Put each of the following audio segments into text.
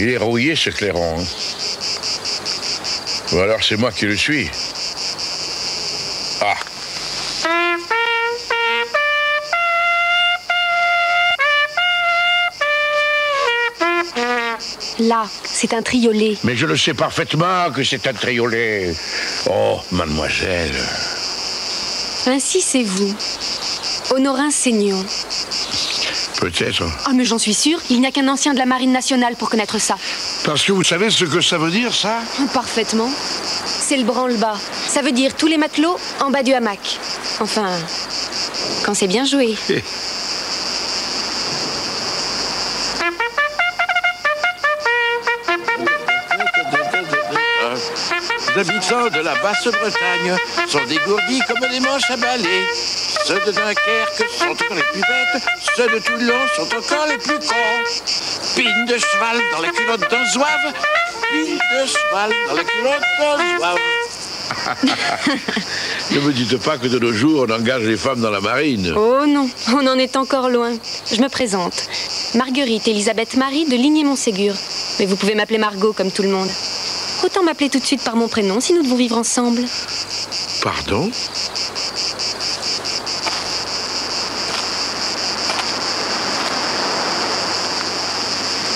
Il est rouillé, ce clairon. Hein. Ou alors c'est moi qui le suis. Ah. Là, c'est un triolet. Mais je le sais parfaitement que c'est un triolet. Oh, mademoiselle. Ainsi, c'est vous. Honorin Seignon. Peut-être. Ah, mais j'en suis sûre, il n'y a qu'un ancien de la Marine nationale pour connaître ça. Parce que vous savez ce que ça veut dire, ça? Parfaitement. C'est le branle-bas. Ça veut dire tous les matelots en bas du hamac. Enfin, quand c'est bien joué. Les habitants de la Basse-Bretagne sont dégourdis comme des manches à balai. Ceux de Dunkerque sont encore les plus bêtes, ceux de Toulon sont encore les plus cons. Pine de cheval dans la culotte d'un zouave, pine de cheval dans la culotte d'un zouave. Ne me dites pas que de nos jours, on engage les femmes dans la marine. Oh non, on en est encore loin. Je me présente. Marguerite Elisabeth Marie de Ligné-Montségur. Mais vous pouvez m'appeler Margot comme tout le monde. Autant m'appeler tout de suite par mon prénom si nous devons vivre ensemble. Pardon?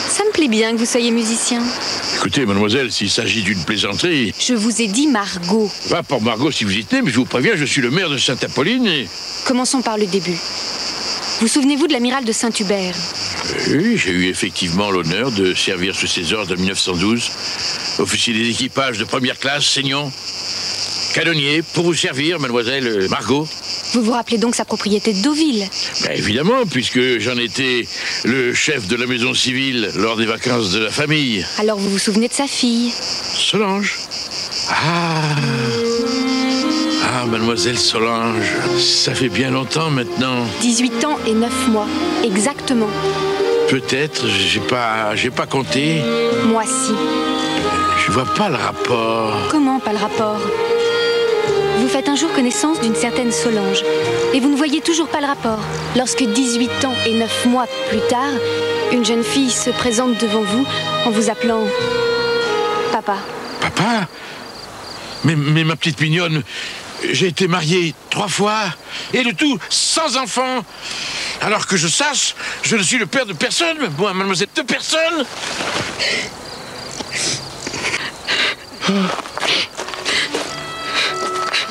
Ça me plaît bien que vous soyez musicien. Écoutez, mademoiselle, s'il s'agit d'une plaisanterie... Je vous ai dit Margot. Va pour Margot si vous y tenez, mais je vous préviens, je suis le maire de Sainte-Apolline et... Commençons par le début. Vous souvenez-vous de l'amiral de Saint-Hubert? Oui, j'ai eu effectivement l'honneur de servir sous ses ordres en 1912. Officier des équipages de première classe, Seignon. Canonnier, pour vous servir, mademoiselle Margot. Vous vous rappelez donc sa propriété de Deauville? Ben évidemment, puisque j'en étais le chef de la maison civile lors des vacances de la famille. Alors vous vous souvenez de sa fille? Solange. Ah, mademoiselle Solange, ça fait bien longtemps maintenant. 18 ans et 9 mois, exactement. Peut-être, j'ai pas compté. Moi si. Je vois pas le rapport. Comment pas le rapport? Vous faites un jour connaissance d'une certaine Solange et vous ne voyez toujours pas le rapport. Lorsque 18 ans et 9 mois plus tard, une jeune fille se présente devant vous en vous appelant papa. Papa? Mais ma petite mignonne, j'ai été marié 3 fois et le tout sans enfant. Alors que je sache, je ne suis le père de personne, moi, mademoiselle, de personne.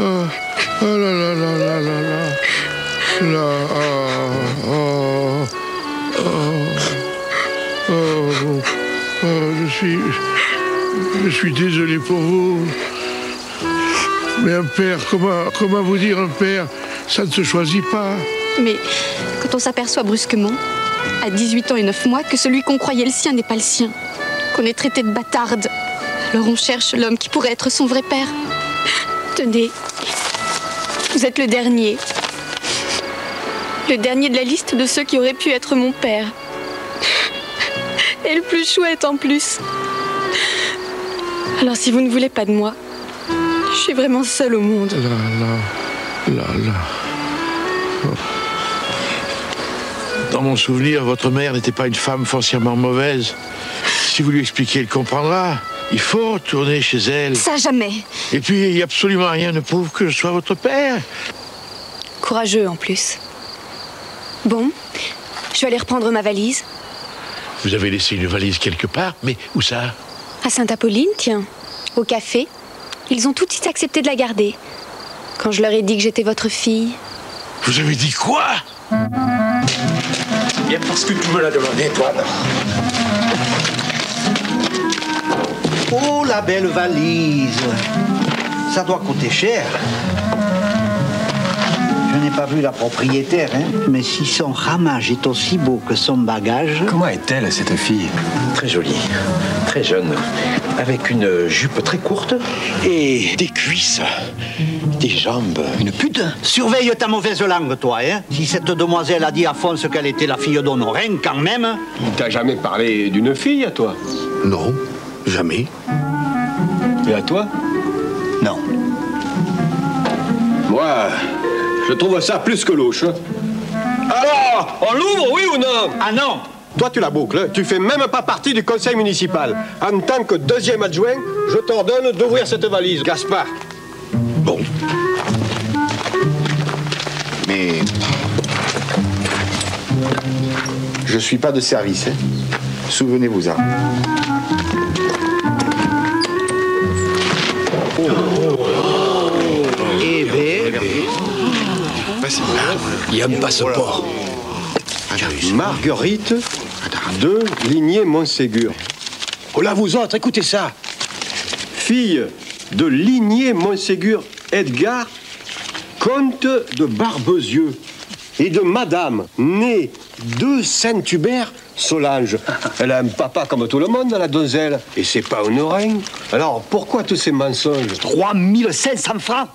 Oh là là là là là là là, je suis désolé pour vous. Mais un père, comment vous dire un père? Ça ne se choisit pas. Mais quand on s'aperçoit brusquement, à 18 ans et 9 mois, que celui qu'on croyait le sien n'est pas le sien, qu'on est traité de bâtarde, alors on cherche l'homme qui pourrait être son vrai père. Tenez, vous êtes le dernier. Le dernier de la liste de ceux qui auraient pu être mon père. Et le plus chouette en plus. Alors si vous ne voulez pas de moi, je suis vraiment seule au monde. Là. Oh. Dans mon souvenir, votre mère n'était pas une femme foncièrement mauvaise. Si vous lui expliquez, elle comprendra. Il faut retourner chez elle. Ça, jamais. Et puis, absolument rien ne prouve que je sois votre père. Courageux, en plus. Bon, je vais aller reprendre ma valise. Vous avez laissé une valise quelque part, mais où ça? À Sainte-Apolline, tiens. Au café. Ils ont tout de suite accepté de la garder. Quand je leur ai dit que j'étais votre fille. Vous avez dit quoi? Bien parce que tu me l'as demandé, toi. Oh, la belle valise. Ça doit coûter cher. Je n'ai pas vu la propriétaire, hein. Mais si son ramage est aussi beau que son bagage... Comment est-elle, cette fille? Très jolie, très jeune, avec une jupe très courte et des cuisses, des jambes. Une pute. Surveille ta mauvaise langue, toi, hein. Si cette demoiselle a dit à Fons qu'elle était la fille d'Honorin, quand même... Il t'a jamais parlé d'une fille, à toi? Non, jamais. Et à toi? Non. Moi, je trouve ça plus que louche. Alors, on l'ouvre, oui ou non? Ah non! Toi, tu la boucles. Tu fais même pas partie du conseil municipal. En tant que deuxième adjoint, je t'ordonne d'ouvrir cette valise. Gaspard. Bon. Mais... je suis pas de service, hein. Souvenez-vous-en. Eh bien... Il y a un passeport. Marguerite de Ligné Montségur. Oh là, vous autres, écoutez ça. Fille de Ligné Montségur Edgar, comte de Barbezieux, et de Madame, née de Saint-Hubert Solange. Elle a un papa comme tout le monde, la donzelle, et c'est pas Honorin. Alors, pourquoi tous ces mensonges? 3500 francs.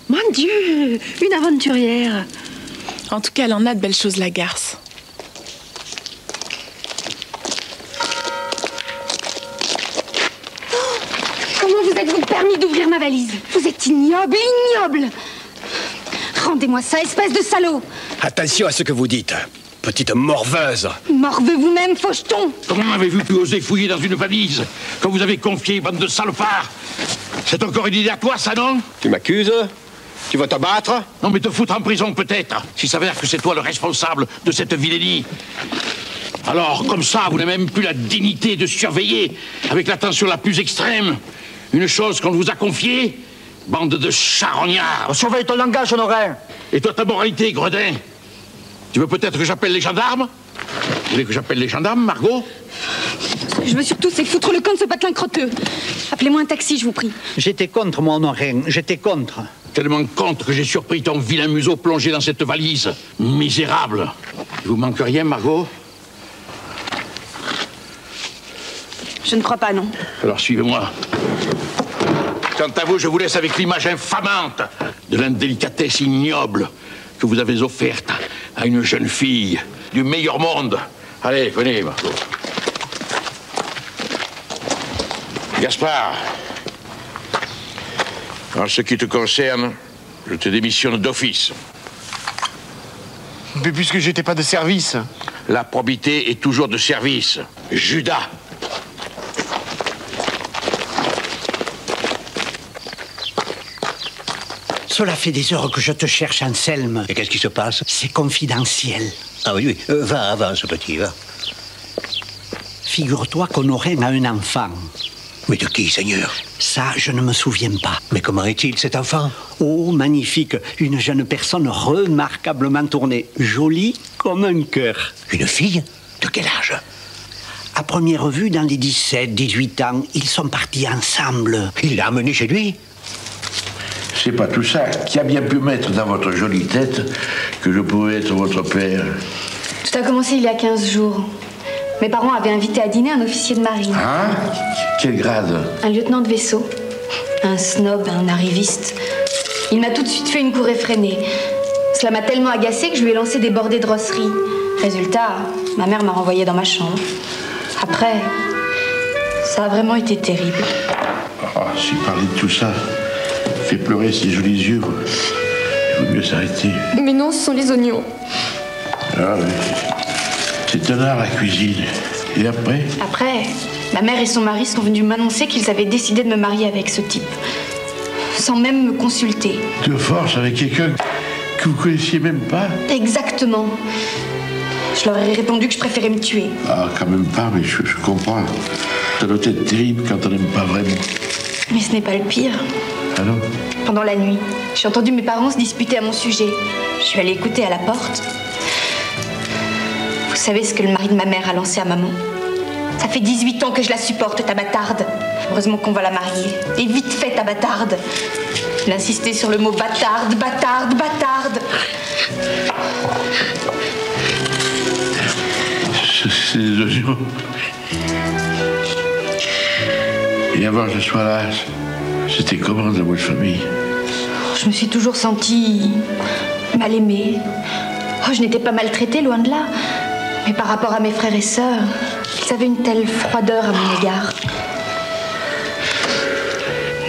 Mon Dieu, une aventurière. En tout cas, elle en a de belles choses, la garce. Comment vous êtes-vous permis d'ouvrir ma valise? Vous êtes ignoble, ignoble. Rendez-moi ça, espèce de salaud. Attention à ce que vous dites, petite morveuse. Morveux vous-même, faucheton. Comment avez-vous pu oser fouiller dans une valise quand vous avez confié, bande de salopards? C'est encore une idée à toi, ça, non? Tu m'accuses? Tu vas te battre? Non, mais te foutre en prison, peut-être, s'il s'avère que c'est toi le responsable de cette vilainie. Alors, comme ça, vous n'avez même plus la dignité de surveiller, avec l'attention la plus extrême, une chose qu'on vous a confiée? Bande de charognards. Surveille ton langage, Honorin. Et toi, ta moralité, gredin? Tu veux peut-être que j'appelle les gendarmes? Vous voulez que j'appelle les gendarmes, Margot? Ce que je veux surtout, c'est foutre le camp de ce patelin crotteux. Appelez-moi un taxi, je vous prie. J'étais contre, mon Honorin. J'étais contre. Tellement contre que j'ai surpris ton vilain museau plongé dans cette valise. Misérable. Il vous manque rien, Margot? Je ne crois pas, non. Alors suivez-moi. Quant à vous, je vous laisse avec l'image infamante de l'indélicatesse ignoble que vous avez offerte à une jeune fille du meilleur monde. Allez, venez, Margot. Gaspard, en ce qui te concerne, je te démissionne d'office. Mais puisque j'étais pas de service. La probité est toujours de service. Judas. Cela fait des heures que je te cherche, Anselme. Et qu'est-ce qui se passe? C'est confidentiel. Ah oui, va, avance, petit, va. Figure-toi qu'Honorin a un enfant. Mais de qui, Seigneur? Ça, je ne me souviens pas. Mais comment est-il, cet enfant? Oh, magnifique. Une jeune personne remarquablement tournée. Jolie comme un cœur. Une fille? De quel âge? À première vue, dans les 17, 18 ans, ils sont partis ensemble. Il l'a amenée chez lui? C'est pas tout ça. Qui a bien pu mettre dans votre jolie tête que je pouvais être votre père? Tout a commencé il y a 15 jours. Mes parents avaient invité à dîner un officier de marine. Hein? Quel grade? Un lieutenant de vaisseau. Un snob, un arriviste. Il m'a tout de suite fait une cour effrénée. Cela m'a tellement agacée que je lui ai lancé des bordées de rosserie. Résultat, ma mère m'a renvoyée dans ma chambre. Après, ça a vraiment été terrible. Ah, si parler de tout ça fait pleurer ses jolis yeux, il vaut mieux s'arrêter. Mais non, ce sont les oignons. Ah oui, c'est un art la cuisine. Et après? Après, ma mère et son mari sont venus m'annoncer qu'ils avaient décidé de me marier avec ce type. Sans même me consulter. De force avec quelqu'un que vous connaissiez même pas? Exactement. Je leur ai répondu que je préférais me tuer. Ah, quand même pas, mais je comprends. Ça doit être terrible quand on n'aime pas vraiment. Mais ce n'est pas le pire. Ah non? Pendant la nuit, j'ai entendu mes parents se disputer à mon sujet. Je suis allée écouter à la porte. Vous savez ce que le mari de ma mère a lancé à maman? Ça fait 18 ans que je la supporte, ta bâtarde. Heureusement qu'on va la marier. Et vite fait, ta bâtarde. Il insistait sur le mot bâtarde, bâtarde, bâtarde. C'est des oignons. Et avant que je sois là, c'était comment dans votre famille? Je me suis toujours sentie mal aimée. Oh, je n'étais pas maltraitée, loin de là. Mais par rapport à mes frères et sœurs, ils avaient une telle froideur à mon égard.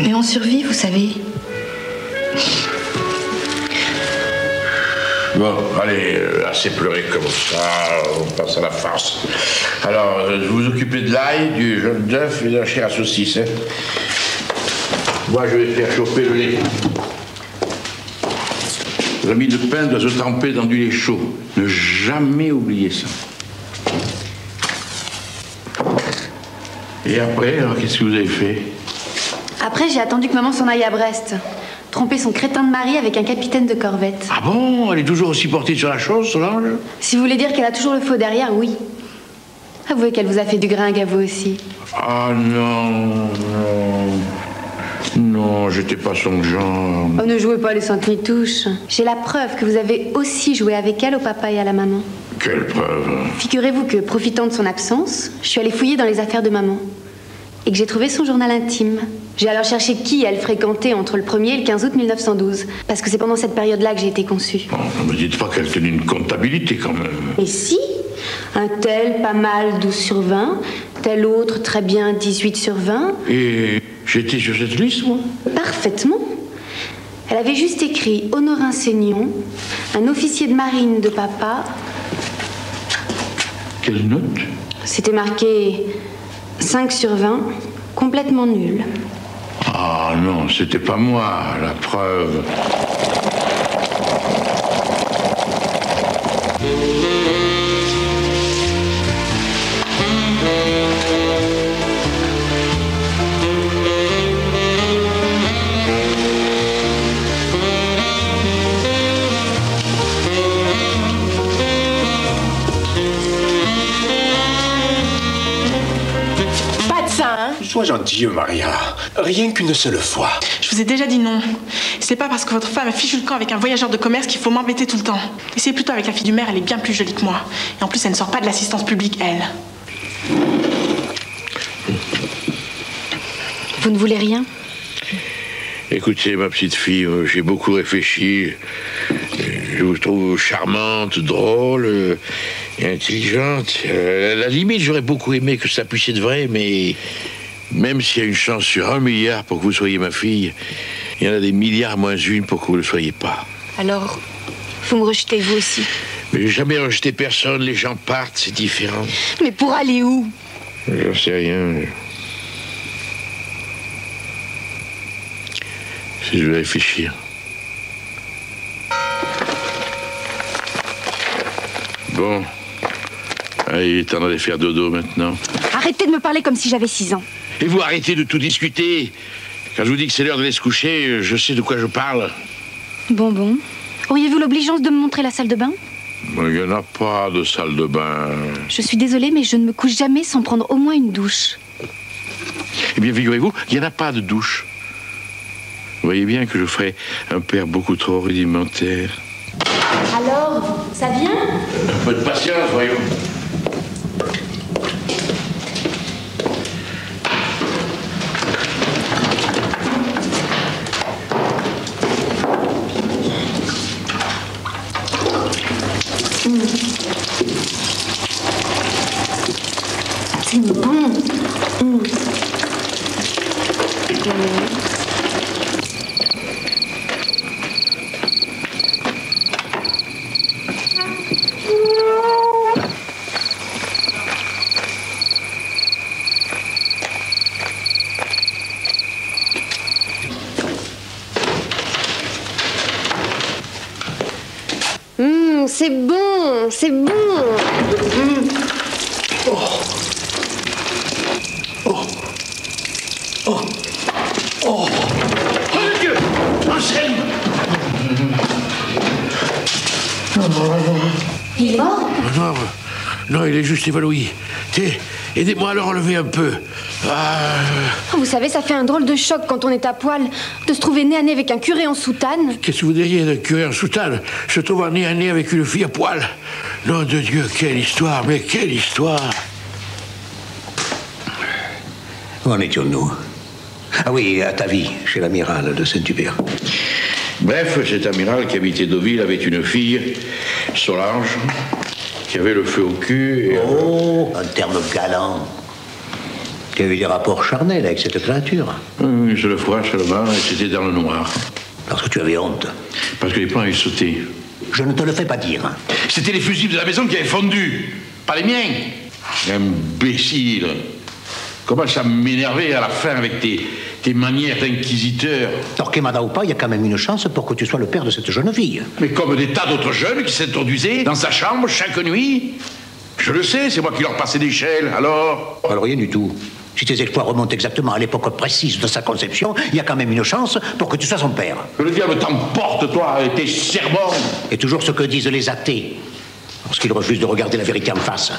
Mais on survit, vous savez. Bon, allez, assez pleuré comme ça, on passe à la farce. Alors, vous vous occupez de l'ail, du jaune d'œuf et de la chair à saucisse, hein? Moi, je vais faire chauffer le lait. L'ami de pain doit se tremper dans du lait chaud. Ne jamais oublier ça. Et après, alors, qu'est-ce que vous avez fait? Après, j'ai attendu que maman s'en aille à Brest. Tromper son crétin de mari avec un capitaine de corvette. Ah bon? Elle est toujours aussi portée sur la chose, Solange? Si vous voulez dire qu'elle a toujours le faux derrière, oui. Avouez qu'elle vous a fait du gringue à vous aussi. Ah non, non. Non, j'étais pas son genre. Oh, ne jouez pas les santes ni touches. J'ai la preuve que vous avez aussi joué avec elle au papa et à la maman. Quelle preuve? Figurez-vous que, profitant de son absence, je suis allée fouiller dans les affaires de maman. Et que j'ai trouvé son journal intime. J'ai alors cherché qui elle fréquentait entre le 1er et le 15 août 1912. Parce que c'est pendant cette période-là que j'ai été conçue. Bon, ne me dites pas qu'elle tenait une comptabilité quand même. Et si? Un tel, pas mal, 12 sur 20. Tel autre, très bien, 18 sur 20. Et j'étais sur cette liste, moi? Parfaitement. Elle avait juste écrit Honorin Seignon, un officier de marine de papa. Quelle note? C'était marqué 5 sur 20, complètement nul. Ah non, c'était pas moi, la preuve. Sois gentil, Maria. Rien qu'une seule fois. Je vous ai déjà dit non. C'est pas parce que votre femme a fichu le camp avec un voyageur de commerce qu'il faut m'embêter tout le temps. Essayez plutôt avec la fille du maire, elle est bien plus jolie que moi. Et en plus, elle ne sort pas de l'assistance publique, elle. Vous ne voulez rien? Écoutez, ma petite fille, j'ai beaucoup réfléchi. Je vous trouve charmante, drôle et intelligente. À la limite, j'aurais beaucoup aimé que ça puisse être vrai, mais même s'il y a une chance sur 1 milliard pour que vous soyez ma fille, il y en a des milliards moins une pour que vous ne le soyez pas. Alors, vous me rejetez vous aussi? Mais j'ai jamais rejeté personne, les gens partent, c'est différent. Mais pour aller où? J'en sais rien. Je vais réfléchir. Bon. Allez, il est temps d'aller faire dodo maintenant. Arrêtez de me parler comme si j'avais 6 ans. Et vous arrêtez de tout discuter. Quand je vous dis que c'est l'heure d'aller se coucher, je sais de quoi je parle. Bon. Auriez-vous l'obligeance de me montrer la salle de bain? Il n'y en a pas de salle de bain. Je suis désolée, mais je ne me couche jamais sans prendre au moins une douche. Eh bien, figurez-vous, il n'y en a pas de douche. Vous voyez bien que je ferai un père beaucoup trop rudimentaire. Alors, ça vient? Un peu de patience, voyons. C'est bon, c'est bon. Dieu, Anselme! Il est mort? Non, il est juste évanoui. Aidez-moi à le relever un peu. Vous savez, ça fait un drôle de choc quand on est à poil, de se trouver nez à nez avec un curé en soutane. Qu'est-ce que vous diriez d'un curé en soutane? Se trouver nez à nez avec une fille à poil? Nom de Dieu, quelle histoire, mais quelle histoire! Où en étions-nous? Ah oui, à ta vie, chez l'amiral de Saint-Hubert. Bref, cet amiral qui habitait Deauville avait une fille, Solange, qui avait le feu au cul et... Oh, un terme galant. Tu as eu des rapports charnels avec cette créature? Une seule fois seulement, et c'était dans le noir. Parce que tu avais honte? Parce que les plans avaient sauté. Je ne te le fais pas dire. C'était les fusibles de la maison qui avaient fondu, pas les miens. Imbécile. Comment ça m'énervait à la fin avec tes manières d'inquisiteur. Torquemada ou pas, il y a quand même une chance pour que tu sois le père de cette jeune fille. Mais comme des tas d'autres jeunes qui s'introduisaient dans sa chambre chaque nuit. Je le sais, c'est moi qui leur passais d'échelle, alors... Alors rien du tout. Si tes exploits remontent exactement à l'époque précise de sa conception, il y a quand même une chance pour que tu sois son père. Que le diable t'emporte, toi, et tes sermons. Et toujours ce que disent les athées, lorsqu'ils refusent de regarder la vérité en face.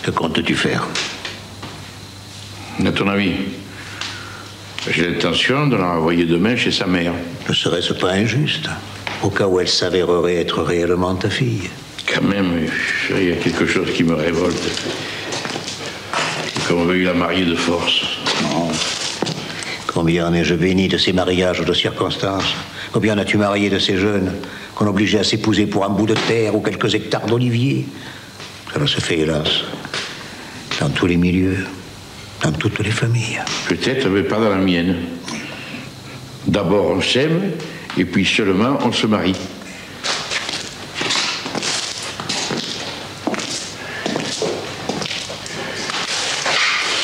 Que comptes-tu faire? À ton avis? J'ai l'intention de l'envoyer demain chez sa mère. Ne serait-ce pas injuste? Au cas où elle s'avérerait être réellement ta fille. Quand même, il y a quelque chose qui me révolte. C'est qu'on veuille la marier de force. Non. Combien en ai-je béni de ces mariages de circonstances? Combien as-tu marié de ces jeunes qu'on obligeait à s'épouser pour un bout de terre ou quelques hectares d'oliviers? Cela se fait, hélas, dans tous les milieux, dans toutes les familles. Peut-être, mais pas dans la mienne. D'abord, on s'aime, et puis seulement, on se marie.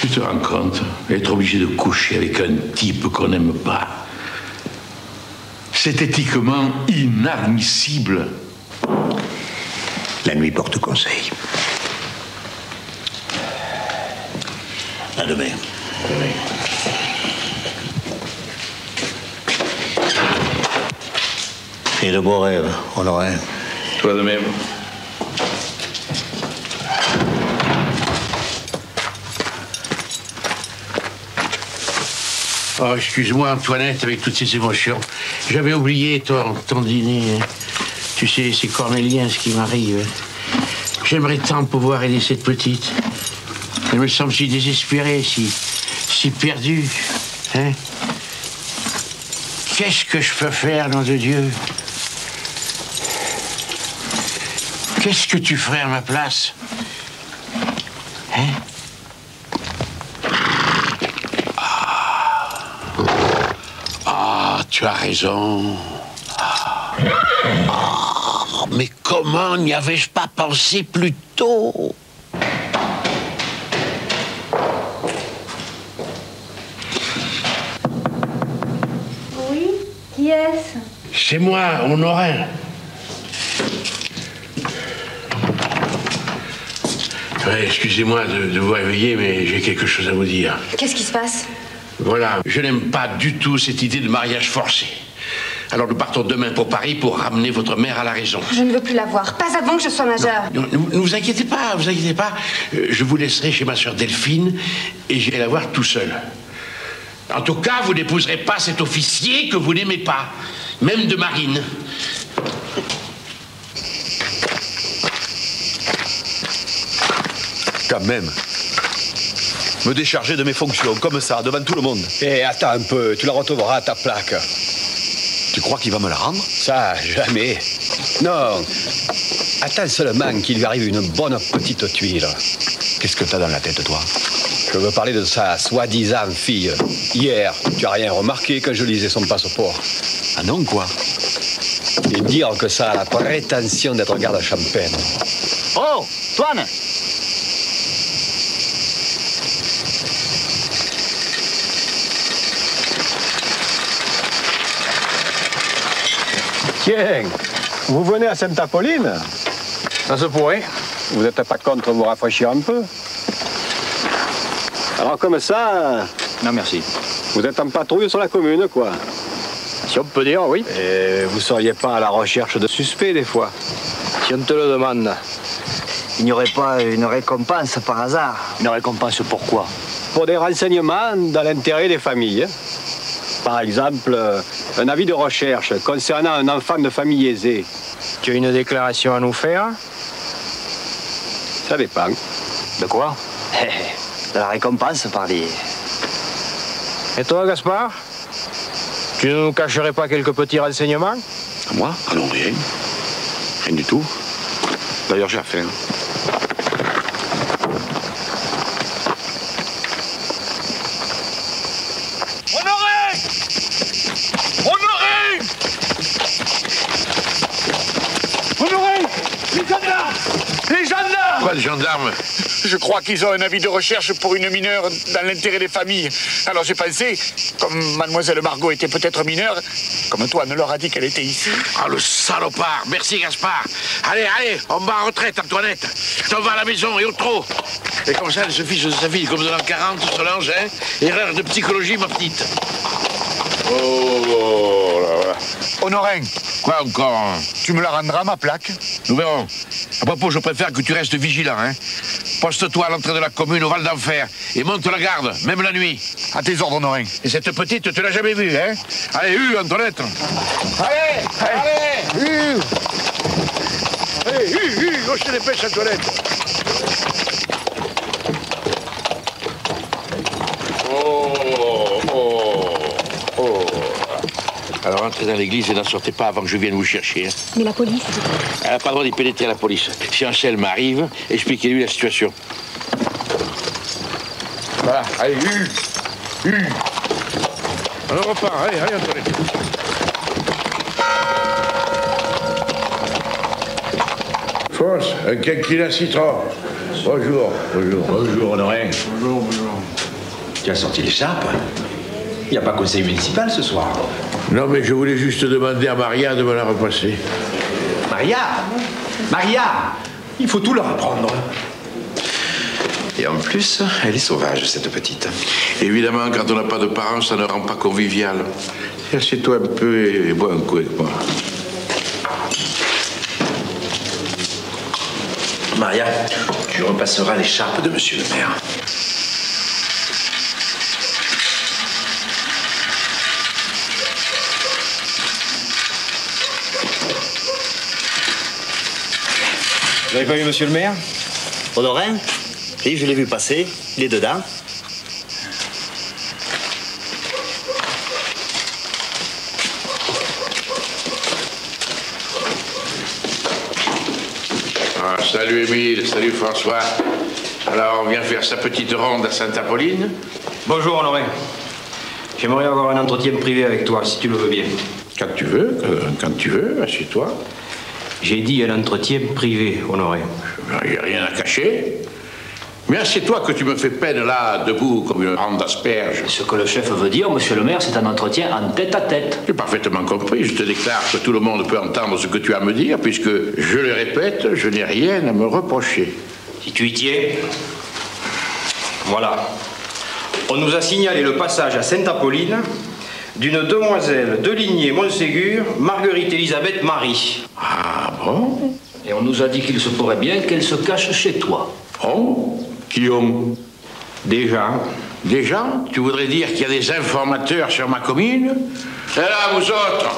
Tu te rends compte, être obligé de coucher avec un type qu'on n'aime pas, c'est éthiquement inadmissible. La nuit porte conseil. À demain. Et de beaux rêves, Honoré. Toi de même. Oh, excuse-moi, Antoinette, avec toutes ces émotions. J'avais oublié ton dîner. Tu sais, c'est cornélien ce qui m'arrive. J'aimerais tant pouvoir aider cette petite. Elle me semble si désespérée, si perdue. Hein? Qu'est-ce que je peux faire, nom de Dieu? Qu'est-ce que tu ferais à ma place? Hein? Tu as raison. Mais comment n'y avais-je pas pensé plus tôt? Oui, qui est-ce? C'est moi, Honorin. Ouais, excusez-moi de vous réveiller, mais j'ai quelque chose à vous dire. Qu'est-ce qui se passe? Voilà, je n'aime pas du tout cette idée de mariage forcé. Alors nous partons demain pour Paris pour ramener votre mère à la raison. Je ne veux plus la voir, pas avant que je sois majeure. Non, ne vous inquiétez pas, vous inquiétez pas. Je vous laisserai chez ma sœur Delphine et j'irai la voir tout seul. En tout cas, vous n'épouserez pas cet officier que vous n'aimez pas, même de marine. Quand même. Me décharger de mes fonctions, comme ça, devant tout le monde. Eh, attends un peu, tu la retrouveras à ta plaque. Tu crois qu'il va me la rendre? Ça, jamais. Non. Attends seulement qu'il lui arrive une bonne petite tuile. Qu'est-ce que t'as dans la tête, toi? Je veux parler de sa soi-disant fille. Hier, tu as rien remarqué quand je lisais son passeport? Ah non, quoi? Et dire que ça a la prétention d'être garde champêtre. Oh, Toine! Tiens, vous venez à Sainte-Apolline? Ça se pourrait. Vous n'êtes pas contre vous rafraîchir un peu? Alors comme ça, Non, merci. vous êtes en patrouille sur la commune, quoi. Si on peut dire, oui. Et vous seriez pas à la recherche de suspects, des fois? Si on te le demande. Il n'y aurait pas une récompense par hasard? Une récompense pourquoi? Pour des renseignements dans l'intérêt des familles. Par exemple, un avis de recherche concernant un enfant de famille aisée. Tu as une déclaration à nous faire? Ça dépend. De quoi? De la récompense, parlez. Et toi, Gaspard? Tu ne nous cacherais pas quelques petits renseignements? Moi? Ah non, rien. Rien du tout. D'ailleurs, j'ai affaire. Honoré! Honoré! Honoré! Les gendarmes! Les gendarmes! Quoi, les gendarmes? Je crois qu'ils ont un avis de recherche pour une mineure dans l'intérêt des familles. Alors j'ai pensé, comme mademoiselle Margot était peut-être mineure, comme toi ne leur a dit qu'elle était ici. Ah, le salopard! Merci, Gaspard! Allez, allez, on va en retraite, Antoinette! T'en vas à la maison et au trot! Et comme ça, elle se fiche de sa fille comme de l'an 40, Solange, hein? Erreur de psychologie, ma petite. Oh là là. Honorin, Quoi encore? tu me la rendras, ma plaque? Nous verrons. À propos, je préfère que tu restes vigilant, hein? Poste-toi à l'entrée de la commune au Val d'Enfer et monte la garde, même la nuit. À tes ordres, Honorin. Et cette petite, tu l'as jamais vue, hein? Allez, Antoinette! Allez! Allez! Allez, oh, je te dépêche, Antoinette! Alors, entrez dans l'église et n'en sortez pas avant que je vienne vous chercher. Hein. Mais la police? Elle n'a pas le droit d'y pénétrer, la police. Si Anselme m'arrive, expliquez-lui la situation. Voilà, allez, Alors, on repart, allez, Antoinette. Force, un quinquina citron. Bonjour. Bonjour, Honoré. Bonjour. Tu as sorti l'écharpe? Il n'y a pas conseil municipal ce soir. Non, mais je voulais juste demander à Maria de me la repasser. Maria, il faut tout leur apprendre. Et en plus, elle est sauvage, cette petite. Évidemment, quand on n'a pas de parents, ça ne rend pas convivial. Assieds-toi un peu et bois un coup avec moi. Maria, tu repasseras l'écharpe de monsieur le maire. Vous n'avez pas vu monsieur le maire? Honorin? Oui, je l'ai vu passer. Il est dedans. Ah, salut Émile, salut François. Alors, on vient faire sa petite ronde à Sainte-Apolline. Bonjour Honoré. J'aimerais avoir un entretien privé avec toi, si tu le veux bien. Quand tu veux, assieds-toi. J'ai dit un entretien privé, Honoré. Il n'y a rien à cacher. Mais assieds-toi que tu me fais peine là, debout, comme une rande d'asperge. Ce que le chef veut dire, monsieur le maire, c'est un entretien en tête-à-tête. J'ai parfaitement compris. Je te déclare que tout le monde peut entendre ce que tu as à me dire, puisque, je le répète, je n'ai rien à me reprocher. Si tu y tiens. Voilà. On nous a signalé le passage à Sainte-Apolline d'une demoiselle de lignée Montségur, Marguerite Elisabeth Marie. Ah bon? Et on nous a dit qu'il se pourrait bien qu'elle se cache chez toi. Oh? Guillaume? Déjà? Déjà? Tu voudrais dire qu'il y a des informateurs sur ma commune? Et là, vous autres,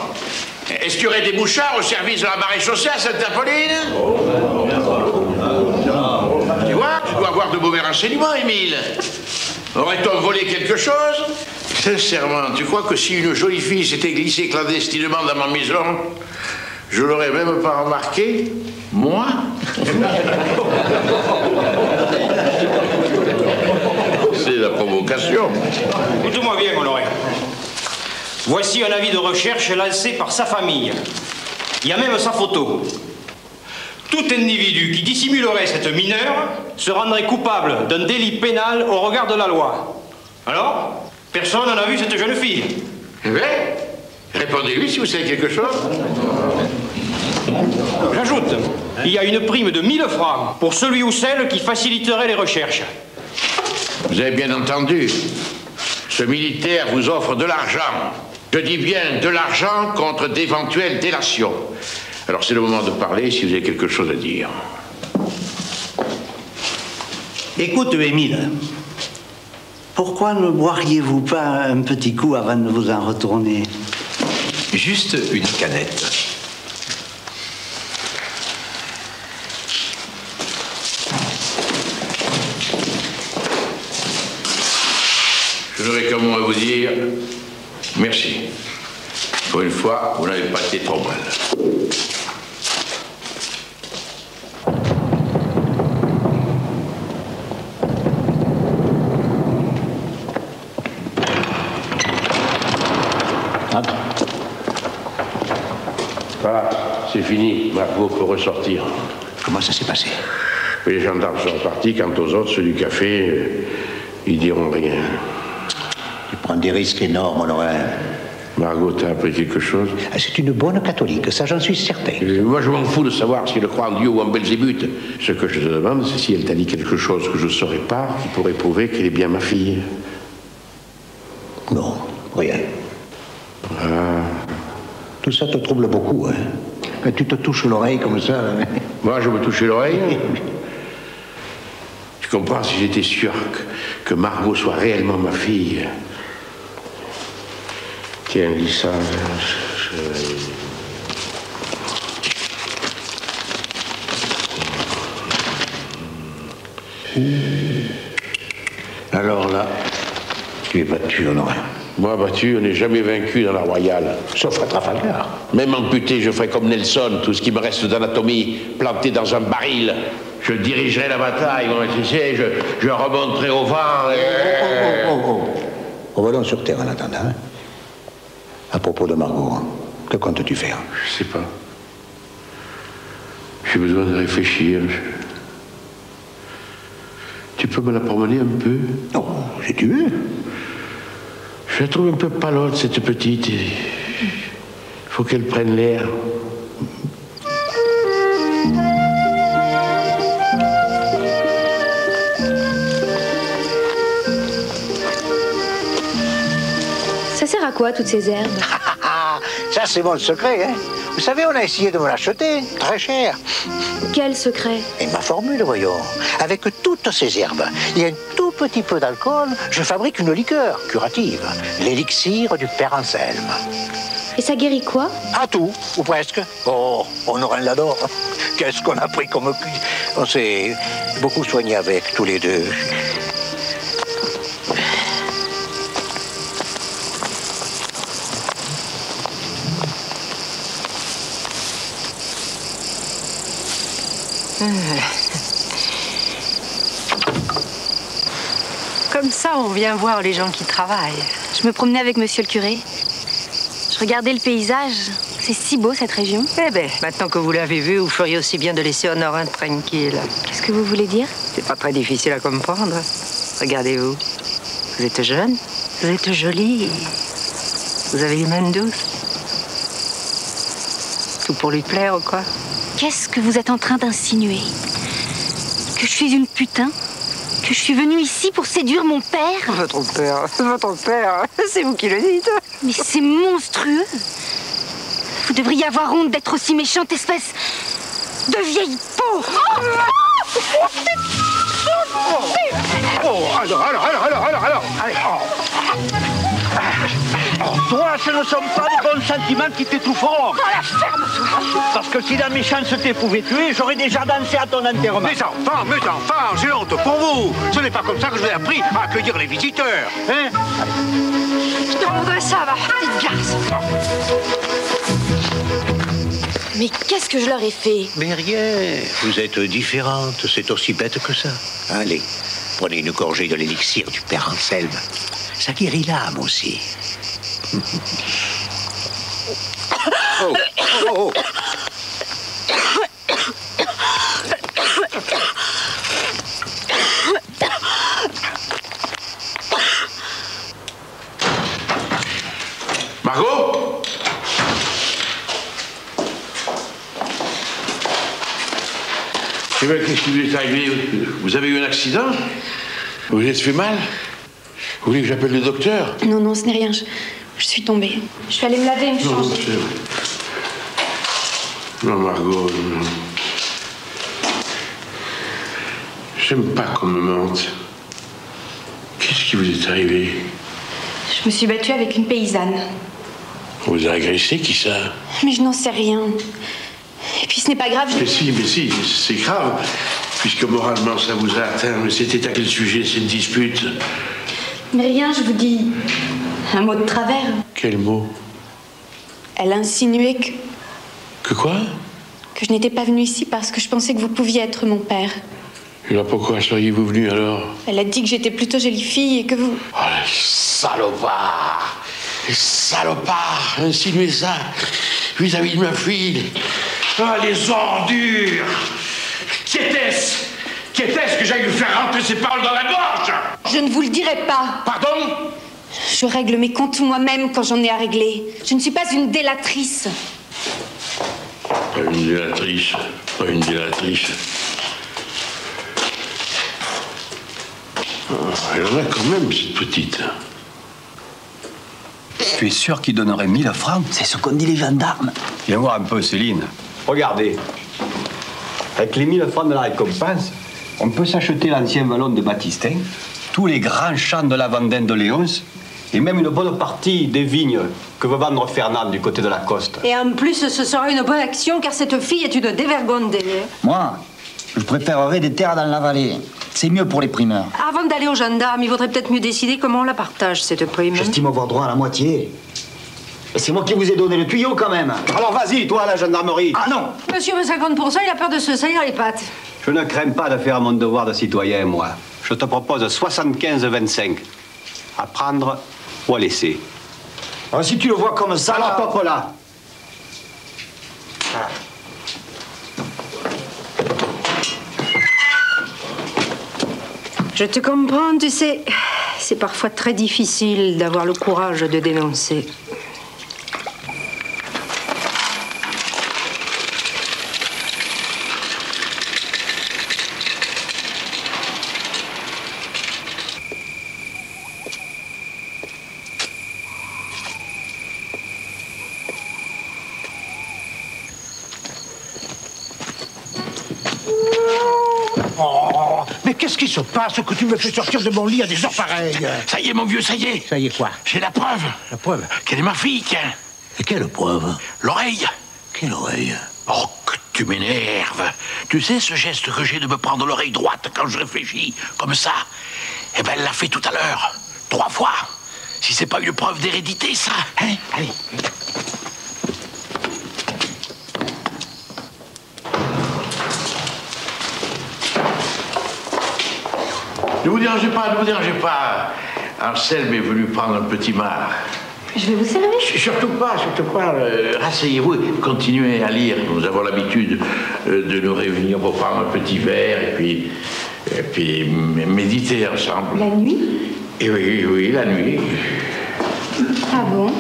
est-ce qu'il y aurait des mouchards au service de la maréchaussée à Sainte-Apolline? Tu vois, tu dois avoir de mauvais renseignements, Émile. Aurait-on volé quelque chose? Sincèrement, tu crois que si une jolie fille s'était glissée clandestinement dans ma maison, je l'aurais même pas remarqué? Moi? C'est la provocation. Écoute-moi bien, Honoré. Voici un avis de recherche lancé par sa famille. Il y a même sa photo. Tout individu qui dissimulerait cette mineure se rendrait coupable d'un délit pénal au regard de la loi. Alors, personne n'en a vu cette jeune fille? Eh bien, Répondez-lui si vous savez quelque chose. J'ajoute, il y a une prime de 1000 francs pour celui ou celle qui faciliterait les recherches. Vous avez bien entendu. Ce militaire vous offre de l'argent. Je dis bien de l'argent contre d'éventuelles délations. Alors c'est le moment de parler si vous avez quelque chose à dire. Écoute, Émile, pourquoi ne boiriez-vous pas un petit coup avant de vous en retourner? Juste une canette. Je n'aurai qu'un mot à vous dire. Merci. Pour une fois, vous n'avez pas été trop mal. Voilà, c'est fini. Margot peut ressortir. Comment ça s'est passé? Les gendarmes sont repartis. Quant aux autres, ceux du café, ils diront rien. Tu prends des risques énormes, Honorin. Margot, t'as appris quelque chose? C'est une bonne catholique, ça j'en suis certain. Moi, je m'en fous de savoir si elle croit en Dieu ou en Belzébuth. Ce que je te demande, c'est si elle t'a dit quelque chose que je ne saurais pas, qui pourrait prouver qu'elle est bien ma fille. Non, rien. Ah. Tout ça te trouble beaucoup, hein? Quand tu te touches l'oreille comme ça. Hein? Moi, je me touche l'oreille? Tu comprends, si j'étais sûr que Margot soit réellement ma fille. Tiens, lis ça. Alors là, tu es battu, Honorin. Moi, battu, on n'est jamais vaincu dans la royale. Sauf à Trafalgar. Même amputé, je ferai comme Nelson, tout ce qui me reste d'anatomie, planté dans un baril. Je dirigerai la bataille, moi, tu sais, je remonterai au vent. Revenons sur terre en attendant. Hein? À propos de Margot, hein, que comptes-tu faire? Je sais pas. J'ai besoin de réfléchir. Tu peux me la promener un peu? Non, si tu veux. Je la trouve un peu palote, cette petite. Il faut qu'elle prenne l'air. Ça sert à quoi, toutes ces herbes? Ça, c'est mon secret, hein. Vous savez, on a essayé de me l'acheter, très cher. Quel secret? Et ma formule, voyons. Avec toutes ces herbes et un tout petit peu d'alcool, je fabrique une liqueur curative. L'élixir du Père Anselme. Et ça guérit quoi? À tout, ou presque. Oh, Honorin l'adore. Qu'est-ce qu'on a pris comme... On s'est beaucoup soigné avec, tous les deux. Comme ça, on vient voir les gens qui travaillent. Je me promenais avec monsieur le curé. Je regardais le paysage. C'est si beau, cette région. Eh ben, maintenant que vous l'avez vu, vous feriez aussi bien de laisser Honorin tranquille. Qu'est-ce que vous voulez dire? C'est pas très difficile à comprendre. Regardez-vous. Vous êtes jeune, vous êtes jolie. Vous avez les mains douces. Tout pour lui plaire ou quoi? Qu'est-ce que vous êtes en train d'insinuer? Que je suis une putain? Que je suis venue ici pour séduire mon père? Votre père, c'est vous qui le dites. Mais c'est monstrueux. Vous devriez avoir honte d'être aussi méchante, espèce de vieille peau. Alors. Allez. Toi, ce ne sont pas les bons sentiments qui t'étoufferont. Oh, la ferme-toi. Parce que si la méchanceté pouvait tuer, j'aurais déjà dansé à ton enterrement. Mes enfants, j'ai honte pour vous. Ce n'est pas comme ça que je vous ai appris à accueillir les visiteurs. Hein? Je te voudrais ça, ma petite garce. Mais qu'est-ce que je leur ai fait? Mais rien. Vous êtes différentes, c'est aussi bête que ça. Allez, prenez une gorgée de l'élixir du Père Anselme. Ça guérit l'âme aussi. Oh. Margot? Eh bien, qu'est-ce qui vous est arrivé? Vous avez eu un accident? Vous vous êtes fait mal? Vous voulez que j'appelle le docteur? Non, non, ce n'est rien. Je suis tombée. Je suis allée me laver et me changer. Non, Margot, non. J'aime pas qu'on me mente. Qu'est-ce qui vous est arrivé? Je me suis battue avec une paysanne. On vous a agressé, qui ça? Mais je n'en sais rien. Et puis ce n'est pas grave. Mais si, c'est grave. Puisque moralement ça vous a atteint. Mais c'était à quel sujet cette dispute? Mais rien, je vous dis. Un mot de travers. Quel mot? Elle a insinué Que quoi? que je n'étais pas venue ici parce que je pensais que vous pouviez être mon père. Et là, pourquoi seriez-vous venu alors? Elle a dit que j'étais plutôt jolie fille et que vous... Oh, les salopards! Les salopards! Insinuer ça vis-à-vis de ma fille. Ah, les ordures! Qui était-ce? Qui était-ce que j'aille lui faire rentrer ses paroles dans la gorge? Je ne vous le dirai pas. Pardon? Je règle mes comptes moi-même quand j'en ai à régler. Je ne suis pas une délatrice. Pas une délatrice. Pas une délatrice. Oh, elle en a quand même, cette petite. Tu es sûr qu'il donnerait 1000 francs? C'est ce qu'ont dit les gendarmes. Viens voir un peu, Céline. Regardez. Avec les 1000 francs de la récompense, on peut s'acheter l'ancien vallon de Baptistin, tous les grands champs de la Vendée de Léonce, et même une bonne partie des vignes que veut vendre Fernand du côté de la Coste. Et en plus, ce sera une bonne action car cette fille est une dévergondée. Moi, je préférerais des terres dans la vallée. C'est mieux pour les primeurs. Avant d'aller aux gendarmes, il vaudrait peut-être mieux décider comment on la partage, cette prime. J'estime avoir droit à la moitié. Et c'est moi qui vous ai donné le tuyau quand même. Alors vas-y, toi, à la gendarmerie. Ah non! Monsieur veut 50%, il a peur de se salir les pattes. Je ne crains pas de faire mon devoir de citoyen, moi. Je te propose 75-25. À prendre ou à laisser. Alors, si tu le vois comme ça... Alors, top là. Je te comprends, tu sais. C'est parfois très difficile d'avoir le courage de dénoncer. Mais qu'est-ce qui se passe que tu me fais sortir de mon lit à des heures pareilles? Ça y est, mon vieux, ça y est. Ça y est quoi? J'ai la preuve. La preuve? Quelle est ma fille, tiens. Et quelle preuve? L'oreille. Quelle oreille? Oh, que tu m'énerves. Tu sais ce geste que j'ai de me prendre l'oreille droite quand je réfléchis, comme ça? Eh ben, elle l'a fait tout à l'heure. 3 fois. Si c'est pas une preuve d'hérédité, ça. Hein? Allez. Ne vous dérangez pas, ne vous dérangez pas. Anselme est venu prendre un petit marc. Je vais vous servir. Surtout pas. Rasseyez-vous et continuez à lire. Nous avons l'habitude de nous réunir pour prendre un petit verre et puis méditer ensemble. La nuit? Et oui, la nuit. Ah bon?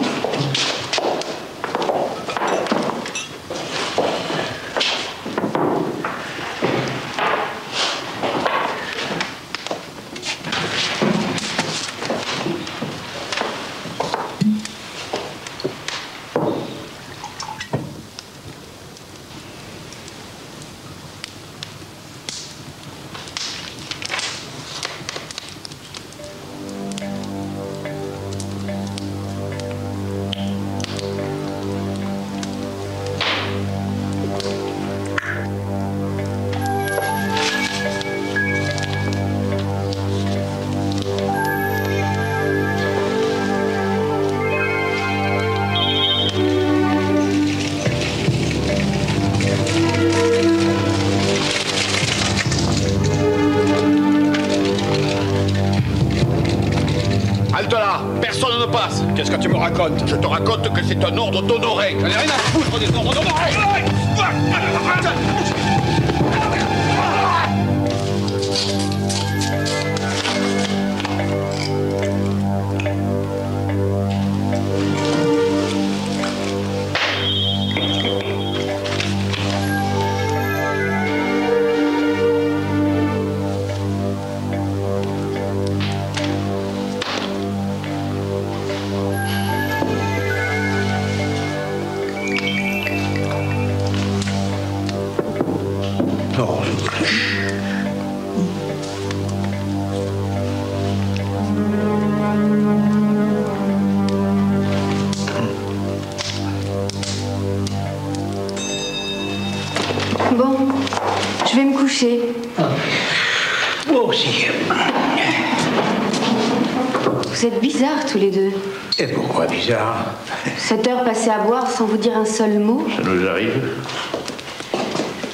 Halte là, personne ne passe. Qu'est-ce que tu me racontes? Je te raconte que c'est un ordre d'honorer. J'en ai rien à foutre des ordres d'honorer. coucher. Moi aussi. Vous êtes bizarres tous les deux. Et pourquoi bizarre? Cette heure passée à boire sans vous dire un seul mot. Ça nous arrive.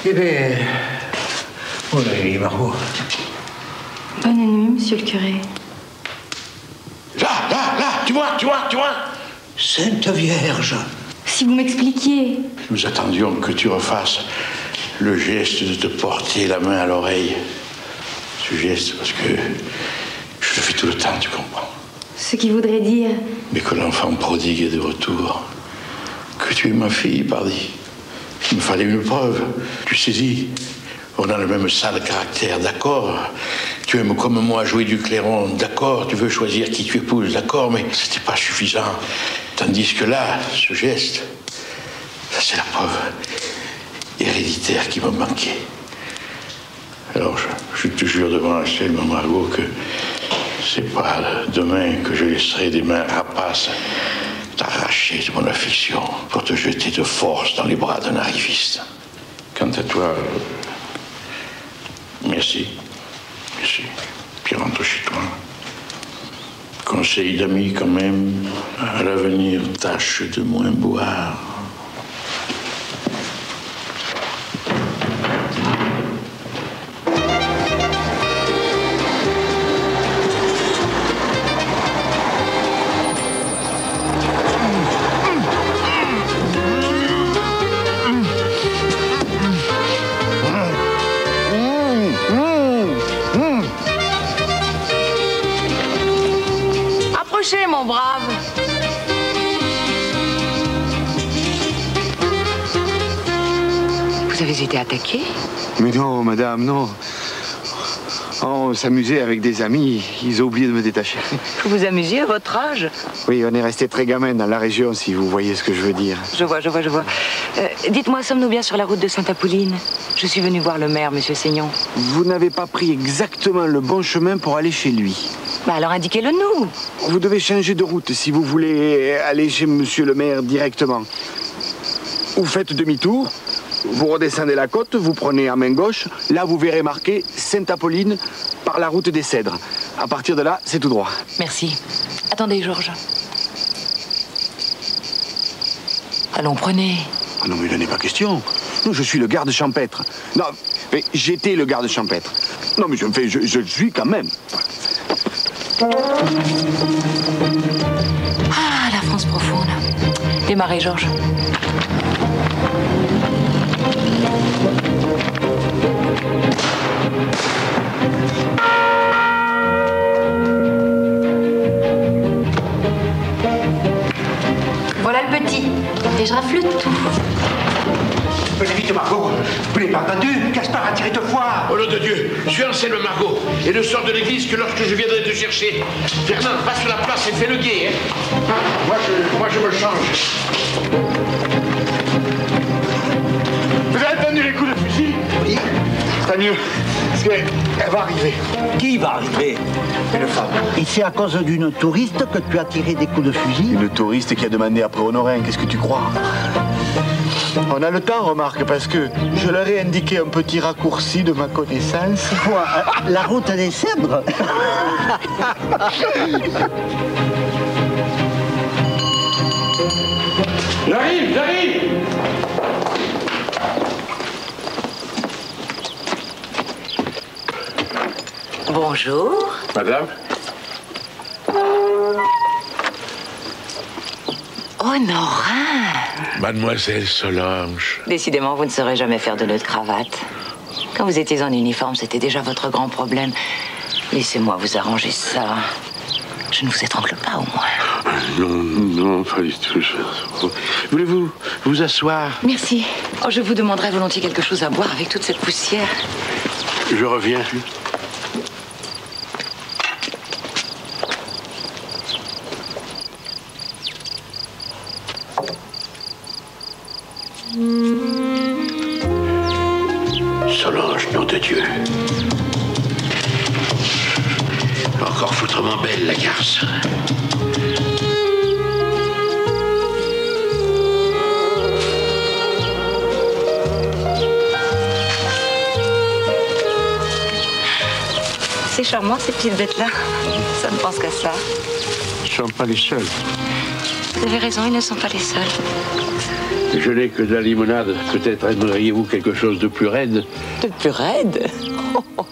Eh bien, bonne nuit, Margot. Bonne nuit, monsieur le curé. Là, tu vois. Sainte Vierge. Si vous m'expliquiez. Nous attendions que tu refasses le geste de te porter la main à l'oreille. Ce geste, parce que je le fais tout le temps, tu comprends. Ce qui voudrait dire. Mais que l'enfant prodigue est de retour. Que tu es ma fille, pardi. Il me fallait une preuve. Tu saisis. On a le même sale caractère, d'accord. Tu aimes comme moi jouer du clairon, d'accord. Tu veux choisir qui tu épouses, d'accord. Mais c'était pas suffisant. Tandis que là, ce geste, ça c'est la preuve héréditaire qui me manquait. Alors je te jure devant Anselme, Margot, que c'est pas demain que je laisserai des mains rapaces t'arracher de mon affection pour te jeter de force dans les bras d'un arriviste. Quant à toi, merci. Puis rentre chez toi. Conseil d'amis quand même, à l'avenir, tâche de moins boire. Mon brave. Vous avez été attaqué? Mais non, madame, non. On s'amusait avec des amis, ils ont oublié de me détacher. Vous vous amusiez à votre âge? Oui, on est resté très gamin dans la région, si vous voyez ce que je veux dire. Je vois. Dites-moi, sommes-nous bien sur la route de Sainte-Apolline? Je suis venu voir le maire, monsieur Seignon. Vous n'avez pas pris exactement le bon chemin pour aller chez lui. Bah alors indiquez-le nous. Vous devez changer de route si vous voulez aller chez monsieur le maire directement. Vous faites demi-tour, vous redescendez la côte, vous prenez à main gauche, là vous verrez marqué Sainte-Apolline par la route des Cèdres. À partir de là, c'est tout droit. Merci. Attendez, Georges. Allons, prenez. Non, mais il n'en est pas question. Non, je suis le garde champêtre. Non, mais j'étais le garde champêtre. Non, mais je le suis quand même. Ah, la France profonde. Démarrez, Georges. Voilà le petit. Et je rafle tout. Venez vite, Margot. Vous l'avez pas entendu? Gaspard a tiré 2 fois. Au nom de Dieu, je suis Anselme Margot et ne sors de l'église que lorsque je viendrai te chercher. Fernand, va sur la place et fais le guet, hein. Moi, je me change. Vous avez entendu les coups de fusil? Oui. Tant mieux, parce qu'elle va arriver. Qui va arriver? Une femme. Et c'est à cause d'une touriste que tu as tiré des coups de fusil? Une touriste qui a demandé après Honorin, qu'est-ce que tu crois? On a le temps, remarque, parce que je leur ai indiqué un petit raccourci de ma connaissance. Quoi? La route des Cèdres? J'arrive. Bonjour. Madame? Honorin. Mademoiselle Solange. Décidément, vous ne saurez jamais faire de nœud de cravate. Quand vous étiez en uniforme, c'était déjà votre grand problème. Laissez-moi vous arranger ça. Je ne vous étrangle pas, au moins. Non, pas du tout. Voulez-vous vous asseoir? Merci. Oh, je vous demanderais volontiers quelque chose à boire avec toute cette poussière. Je reviens. Solange, nom de Dieu. Encore foutrement belle, la garce. C'est charmant, ces petites bêtes-là. Ça ne pense qu'à ça. Ils ne sont pas les seuls. Vous avez raison, ils ne sont pas les seuls. Je n'ai que de la limonade. Peut-être aimeriez-vous quelque chose de plus raide? De plus raide? Oh, oh.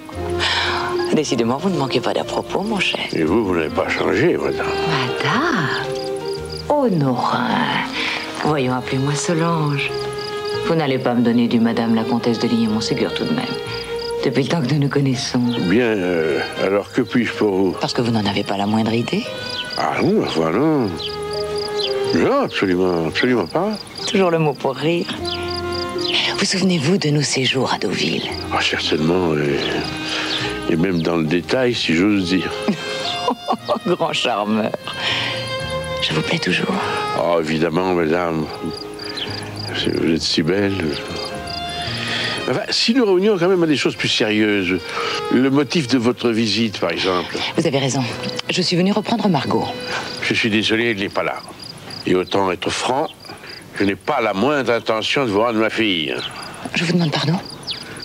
Décidément, vous ne manquez pas d'à propos, mon cher. Et vous n'avez pas changé, madame. Madame? Honorin. Voyons, appelez-moi Solange. Vous n'allez pas me donner du madame la comtesse de Ligné-Montségur tout de même. Depuis le temps que nous nous connaissons. Bien, alors que puis-je pour vous? Parce que vous n'en avez pas la moindre idée? Ah non, enfin non. Non, absolument, absolument pas. Toujours le mot pour rire. Vous souvenez-vous de nos séjours à Deauville? Ah, certainement, et même dans le détail, si j'ose dire. Grand charmeur. Je vous plais toujours? Oh, évidemment, madame. Vous êtes si belle. Enfin, si nous revenions quand même à des choses plus sérieuses, le motif de votre visite, par exemple. Vous avez raison. Je suis venu reprendre Margot. Je suis désolé, elle n'est pas là. Et autant être franc, je n'ai pas la moindre intention de vous rendre ma fille. Je vous demande pardon?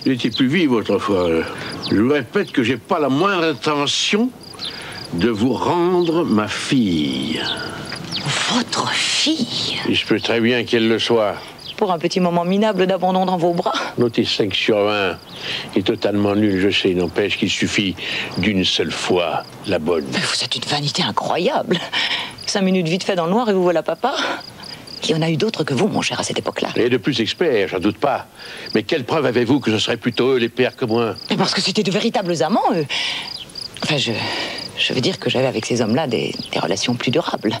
Elle était plus vive autrefois. Je vous répète que j'ai pas la moindre intention de vous rendre ma fille. Votre fille? Il se peut très bien qu'elle le soit. Pour un petit moment minable d'abandon dans vos bras. Notez 5 sur 20 est totalement nul, je sais. N'empêche qu'il suffit d'une seule fois la bonne. Mais vous êtes une vanité incroyable. 5 minutes vite fait dans le noir et vous voilà papa. Il y en a eu d'autres que vous, mon cher, à cette époque-là. Et de plus experts, j'en doute pas. Mais quelle preuve avez-vous que ce seraient plutôt eux les pères que moi? Et parce que c'était de véritables amants, eux. Enfin, je veux dire que j'avais avec ces hommes-là des relations plus durables.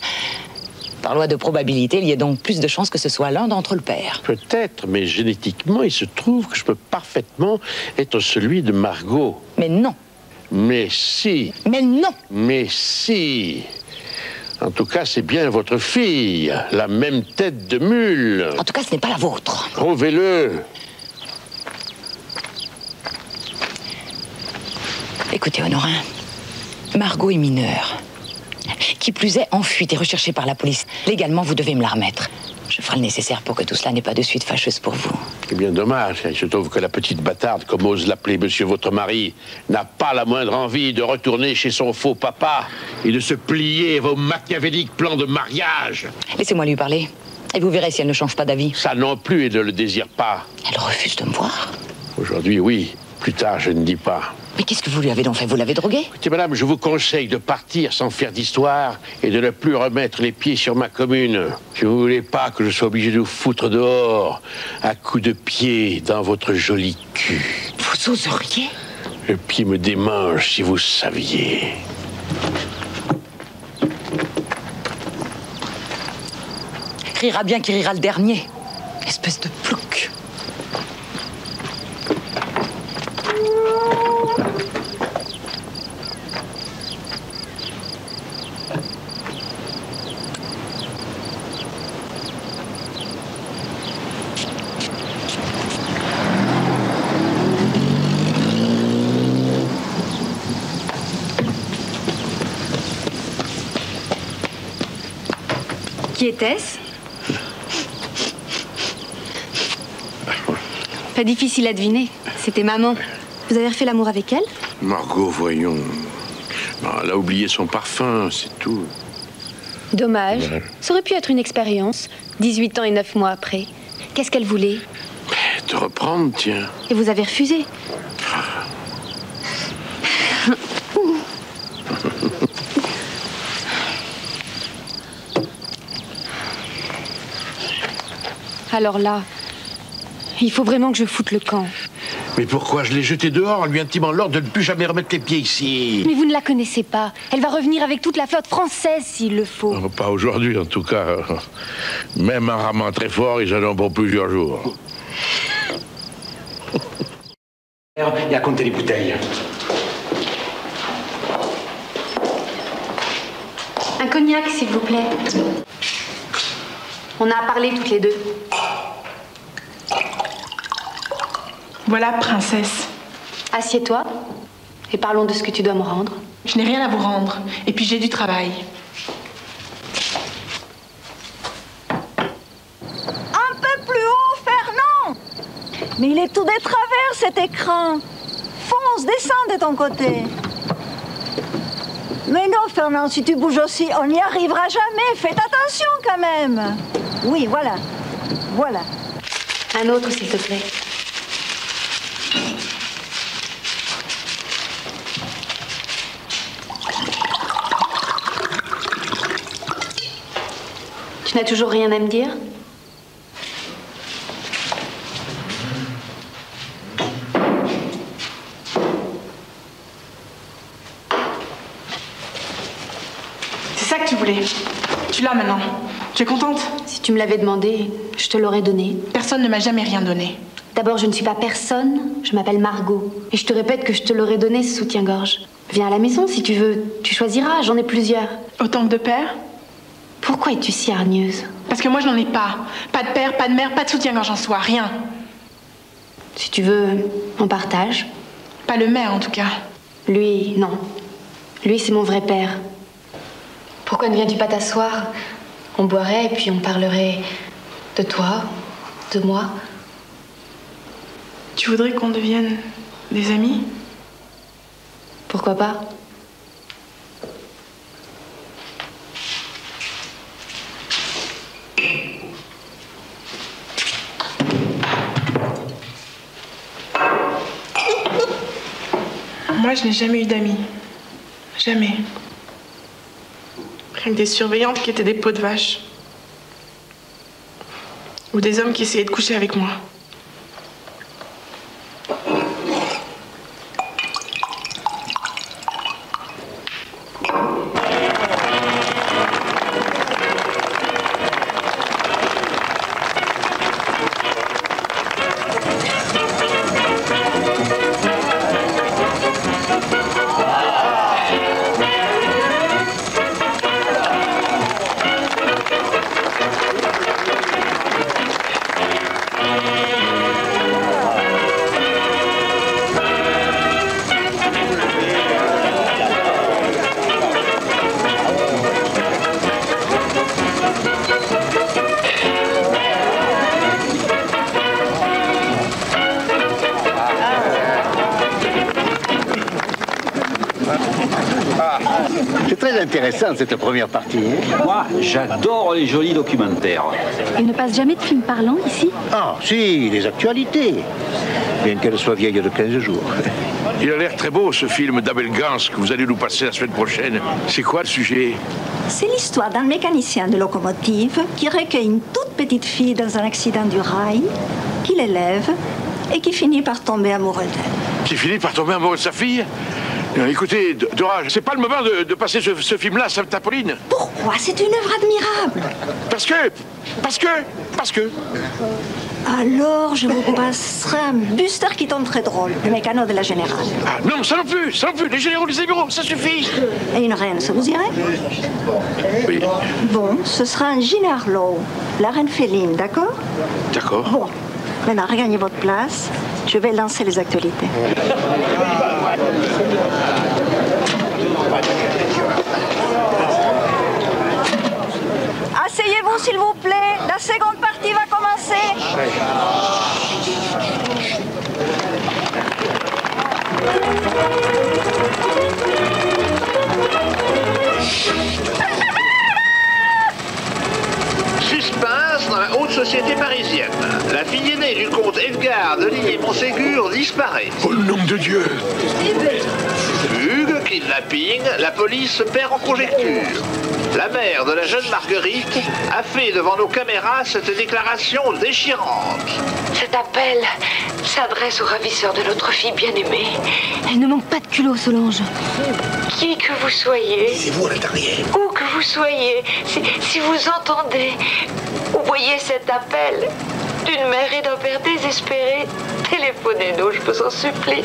Par loi de probabilité, il y a donc plus de chances que ce soit l'un d'entre eux le père. Peut-être, mais génétiquement, il se trouve que je peux parfaitement être celui de Margot. Mais non. Mais si. Mais non. Mais si. En tout cas, c'est bien votre fille, la même tête de mule. En tout cas, ce n'est pas la vôtre. Prouvez-le. Écoutez, Honorin, Margot est mineure. Qui plus est, en fuite et recherchée par la police. Légalement, vous devez me la remettre. Je ferai le nécessaire pour que tout cela n'ait pas de suite fâcheuse pour vous. C'est bien dommage. Il se trouve que la petite bâtarde, comme ose l'appeler monsieur votre mari, n'a pas la moindre envie de retourner chez son faux papa et de se plier à vos machiavéliques plans de mariage. Laissez-moi lui parler. Et vous verrez si elle ne change pas d'avis. Ça non plus, elle ne le désire pas. Elle refuse de me voir. Aujourd'hui, oui. Plus tard, je ne dis pas. Mais qu'est-ce que vous lui avez donc fait? Vous l'avez drogué? Écoutez, madame, je vous conseille de partir sans faire d'histoire et de ne plus remettre les pieds sur ma commune. Si vous ne voulez pas que je sois obligé de vous foutre dehors à coups de pied dans votre joli cul. Vous oseriez? Le pied me démange, si vous saviez. Rira bien qui rira le dernier. Espèce de plouc. Qui était-ce? Pas difficile à deviner. C'était maman. Vous avez refait l'amour avec elle? Margot, voyons. Non, elle a oublié son parfum, c'est tout. Dommage. Ça aurait pu être une expérience. 18 ans et 9 mois après. Qu'est-ce qu'elle voulait? Te reprendre, tiens. Et vous avez refusé? Alors là, il faut vraiment que je foute le camp. Mais pourquoi? Je l'ai jeté dehors en lui intimant l'ordre de ne plus jamais remettre les pieds ici. Mais vous ne la connaissez pas. Elle va revenir avec toute la flotte française s'il le faut. Oh, pas aujourd'hui, en tout cas. Même en ramant très fort, ils en ont pour plusieurs jours. Et à compter les bouteilles. Un cognac, s'il vous plaît. On a parlé toutes les deux. Voilà, princesse. Assieds-toi et parlons de ce que tu dois me rendre. Je n'ai rien à vous rendre. Et puis j'ai du travail. Un peu plus haut, Fernand! Mais il est tout de travers, cet écran. Fonce, descends de ton côté. Mais non, Fernand, si tu bouges aussi, on n'y arrivera jamais. Faites attention quand même. Oui, voilà. Voilà. Un autre, s'il te plaît. Tu n'as toujours rien à me dire? C'est ça que tu voulais. Tu l'as maintenant. Tu es contente? Si tu me l'avais demandé, je te l'aurais donné. Personne ne m'a jamais rien donné. D'abord, je ne suis pas personne, je m'appelle Margot. Et je te répète que je te l'aurais donné, ce soutien-gorge. Viens à la maison si tu veux, tu choisiras, j'en ai plusieurs. Autant que de père? Pourquoi es-tu si hargneuse? Parce que moi, je n'en ai pas. Pas de père, pas de mère, pas de soutien-gorge en soi, rien. Si tu veux, on partage. Pas le maire, en tout cas. Lui, non. Lui, c'est mon vrai père. Pourquoi ne viens-tu pas t'asseoir? On boirait et puis on parlerait de toi, de moi. Tu voudrais qu'on devienne des amis? Pourquoi pas? Moi, je n'ai jamais eu d'amis. Jamais. Rien que des surveillantes qui étaient des peaux de vache. Ou des hommes qui essayaient de coucher avec moi. C'est très intéressant cette première partie. Hein? Moi, j'adore les jolis documentaires. Il ne passe jamais de films parlants ici? Ah, si, les actualités. Bien qu'elles soient vieilles de 15 jours. Il a l'air très beau, ce film d'Abel Gans que vous allez nous passer la semaine prochaine. C'est quoi le sujet? C'est l'histoire d'un mécanicien de locomotive qui recueille une toute petite fille dans un accident du rail, qui l'élève et qui finit par tomber amoureux d'elle. Qui finit par tomber amoureux de sa fille? Écoutez, Dora, c'est pas le moment de passer ce film-là à Sainte-Apolline. Pourquoi? C'est une œuvre admirable. Parce que... Alors, je vous passerai un Buster Keaton très drôle, le mécano de la Générale. Ah, non, ça non plus. Les généraux, les égaux, ça suffit. Et une reine, ça vous irait? Oui. Bon, ce sera un Jean Harlow, la reine féline, d'accord? D'accord. Bon, maintenant, regagnez votre place. Je vais lancer les actualités. Asseyez-vous, s'il vous plaît. La seconde partie va commencer. Suspense dans la haute société parisienne. La fille aînée du comte Edgar de Ligné-Montségur disparaît. Au nom de Dieu! Fugue, kidnapping, la police se perd en conjecture. La mère de la jeune Marguerite a fait devant nos caméras cette déclaration déchirante. Cet appel s'adresse au ravisseur de notre fille bien-aimée. Elle ne manque pas de culot, Solange. Qui que vous soyez, C'est vous à l'intérieur. où que vous soyez, si vous entendez ou voyez cet appel d'une mère et d'un père désespérés, téléphonez-nous, je vous en supplie.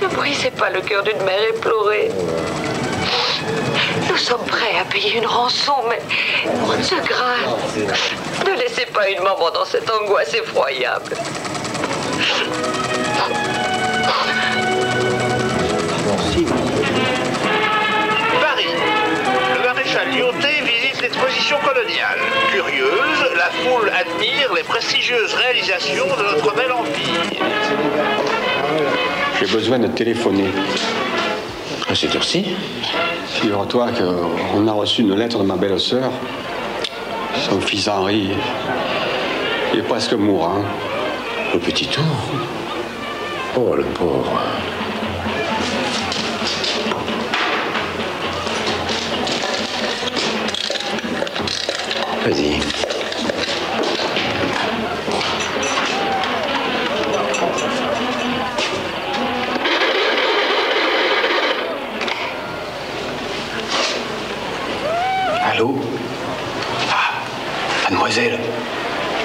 Ne brisez pas le cœur d'une mère éplorée. Nous sommes prêts à payer une rançon, mais de grâce, ne laissez pas une maman dans cette angoisse effroyable. Paris. Le maréchal Lyoté visite l'exposition coloniale. Curieuse, la foule admire les prestigieuses réalisations de notre bel empire. J'ai besoin de téléphoner. À cette heure-ci? Figure-toi qu'on a reçu une lettre de ma belle-sœur. Son fils Henri est presque mourant. Au petit tour? Oh, le pauvre. Vas-y. Allô? Ah, mademoiselle,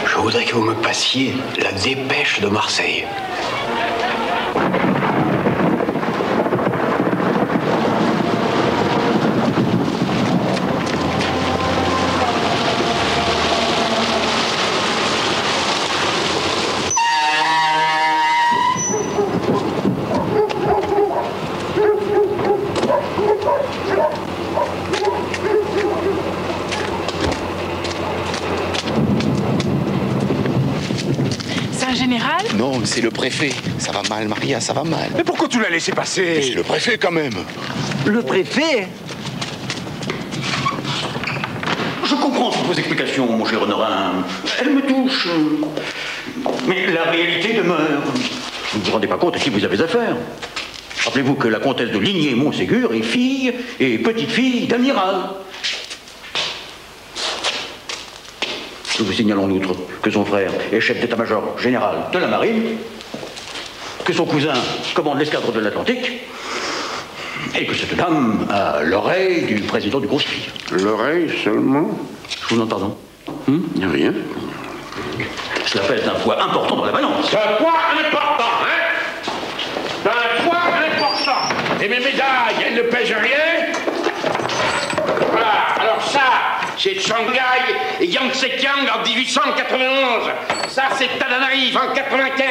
je voudrais que vous me passiez la dépêche de Marseille. Général? Non, c'est le préfet. Ça va mal, Maria, ça va mal. Mais pourquoi tu l'as laissé passer? C'est le préfet, quand même. Le préfet? Je comprends toutes vos explications, mon cher Honorin. Elles me touchent. Mais la réalité demeure. Vous ne vous rendez pas compte à qui vous avez affaire. Rappelez-vous que la comtesse de Ligné-Montségur est fille et petite-fille d'amiral. Je vous signale en outre que son frère est chef d'état-major général de la marine, que son cousin commande l'escadre de l'Atlantique, et que cette dame a l'oreille du président du Conseil. L'oreille seulement? Je vous demande pardon. Rien. Cela pèse un poids important dans la balance. C'est un poids important, hein? C'est un poids important. Et mes médailles, elles ne pèsent rien? Voilà, alors ça, c'est Shanghai et Yangtze-Kiang en 1891. Ça, c'est Tananarive en 95.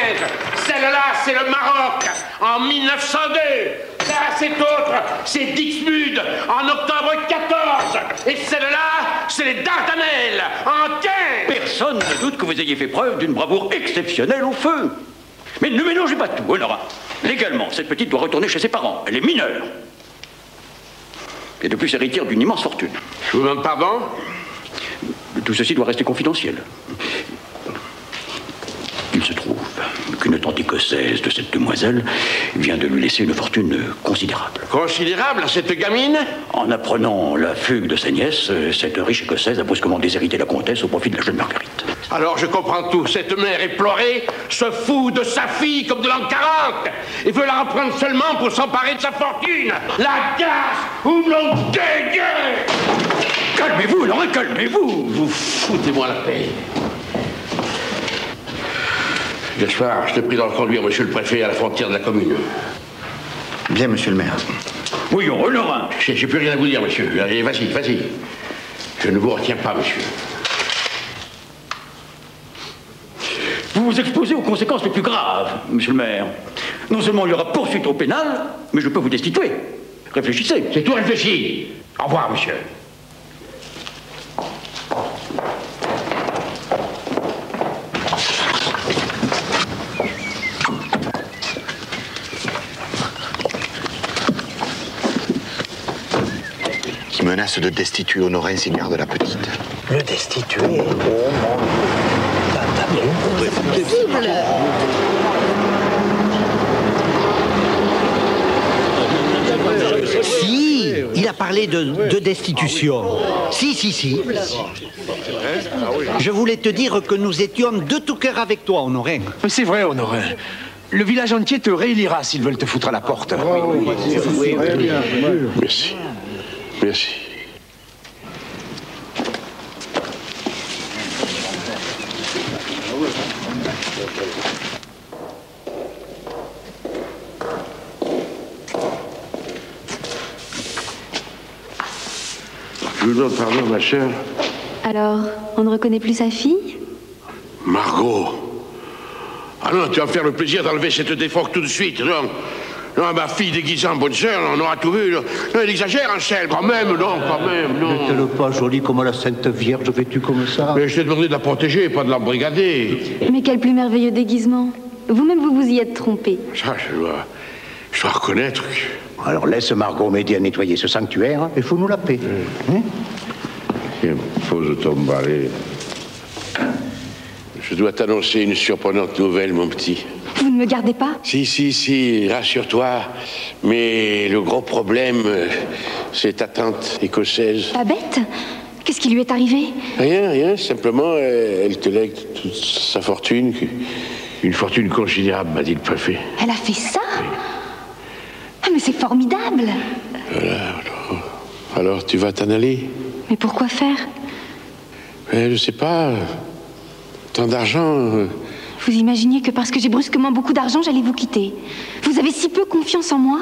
Celle-là, c'est le Maroc en 1902. Ça, c'est autre, c'est Dixmude en octobre 14. Et celle-là, c'est les Dardanelles en 15. Personne ne doute que vous ayez fait preuve d'une bravoure exceptionnelle au feu. Mais ne mélangez pas tout, Honora. Légalement, cette petite doit retourner chez ses parents. Elle est mineure. Et de plus héritière d'une immense fortune. Je vous demande pardon? Tout ceci doit rester confidentiel. Il se trouve qu'une tante écossaise de cette demoiselle vient de lui laisser une fortune considérable. Considérable à cette gamine? En apprenant la fugue de sa nièce, cette riche écossaise a brusquement déshérité la comtesse au profit de la jeune Marguerite. Alors je comprends tout. Cette mère éplorée se fout de sa fille comme de l'an 40 et veut la reprendre seulement pour s'emparer de sa fortune. La casse ou l'on dégueule! Calmez-vous, Laurent, calmez-vous! Vous foutez-moi la paix. Gaspard, je te prie d'en conduire monsieur le préfet à la frontière de la commune. Bien, monsieur le maire. Oui, Laurent. J'ai plus rien à vous dire, monsieur. Allez, vas-y, vas-y. Je ne vous retiens pas, monsieur. Vous vous exposez aux conséquences les plus graves, monsieur le maire. Non seulement il y aura poursuite au pénal, mais je peux vous destituer. Réfléchissez. C'est tout réfléchi. Au revoir, monsieur. Qui menace de destituer Honorin Ségard de la petite. Le destituer? Oh mon Dieu. C'est possible. Si, il a parlé de destitution. Si. Je voulais te dire que nous étions de tout cœur avec toi, Honorin. Mais c'est vrai, Honorin. Le village entier te réélira s'ils veulent te foutre à la porte. Merci. Merci. Je vous demande pardon, ma chère. Alors, on ne reconnaît plus sa fille? Margot. Ah non, tu vas me faire le plaisir d'enlever cette défroque tout de suite, non? Non, ma fille déguisée en bonne sœur, on aura tout vu. Non, elle exagère, Angèle, quand même, non. N'est-elle pas jolie comme la Sainte Vierge vêtue comme ça? Mais je t'ai demandé de la protéger, pas de l'embrigader. Mais quel plus merveilleux déguisement. Vous-même, vous vous y êtes trompé. Ça, Je dois reconnaître que... Alors laisse Margot m'aider à nettoyer ce sanctuaire, il faut nous la paix. Pose ton balai. Je dois t'annoncer une surprenante nouvelle, mon petit. Vous ne me gardez pas? Si, rassure-toi. Mais le gros problème, c'est ta tante écossaise. Babette? Qu'est-ce qui lui est arrivé? Rien. Simplement, elle te lègue toute sa fortune. Une fortune considérable, m'a dit le préfet. Elle a fait ça? Ah, mais c'est formidable! Voilà, alors tu vas t'en aller? Mais pourquoi faire? Je sais pas. Tant d'argent... Vous imaginiez que parce que j'ai brusquement beaucoup d'argent, j'allais vous quitter? Vous avez si peu confiance en moi?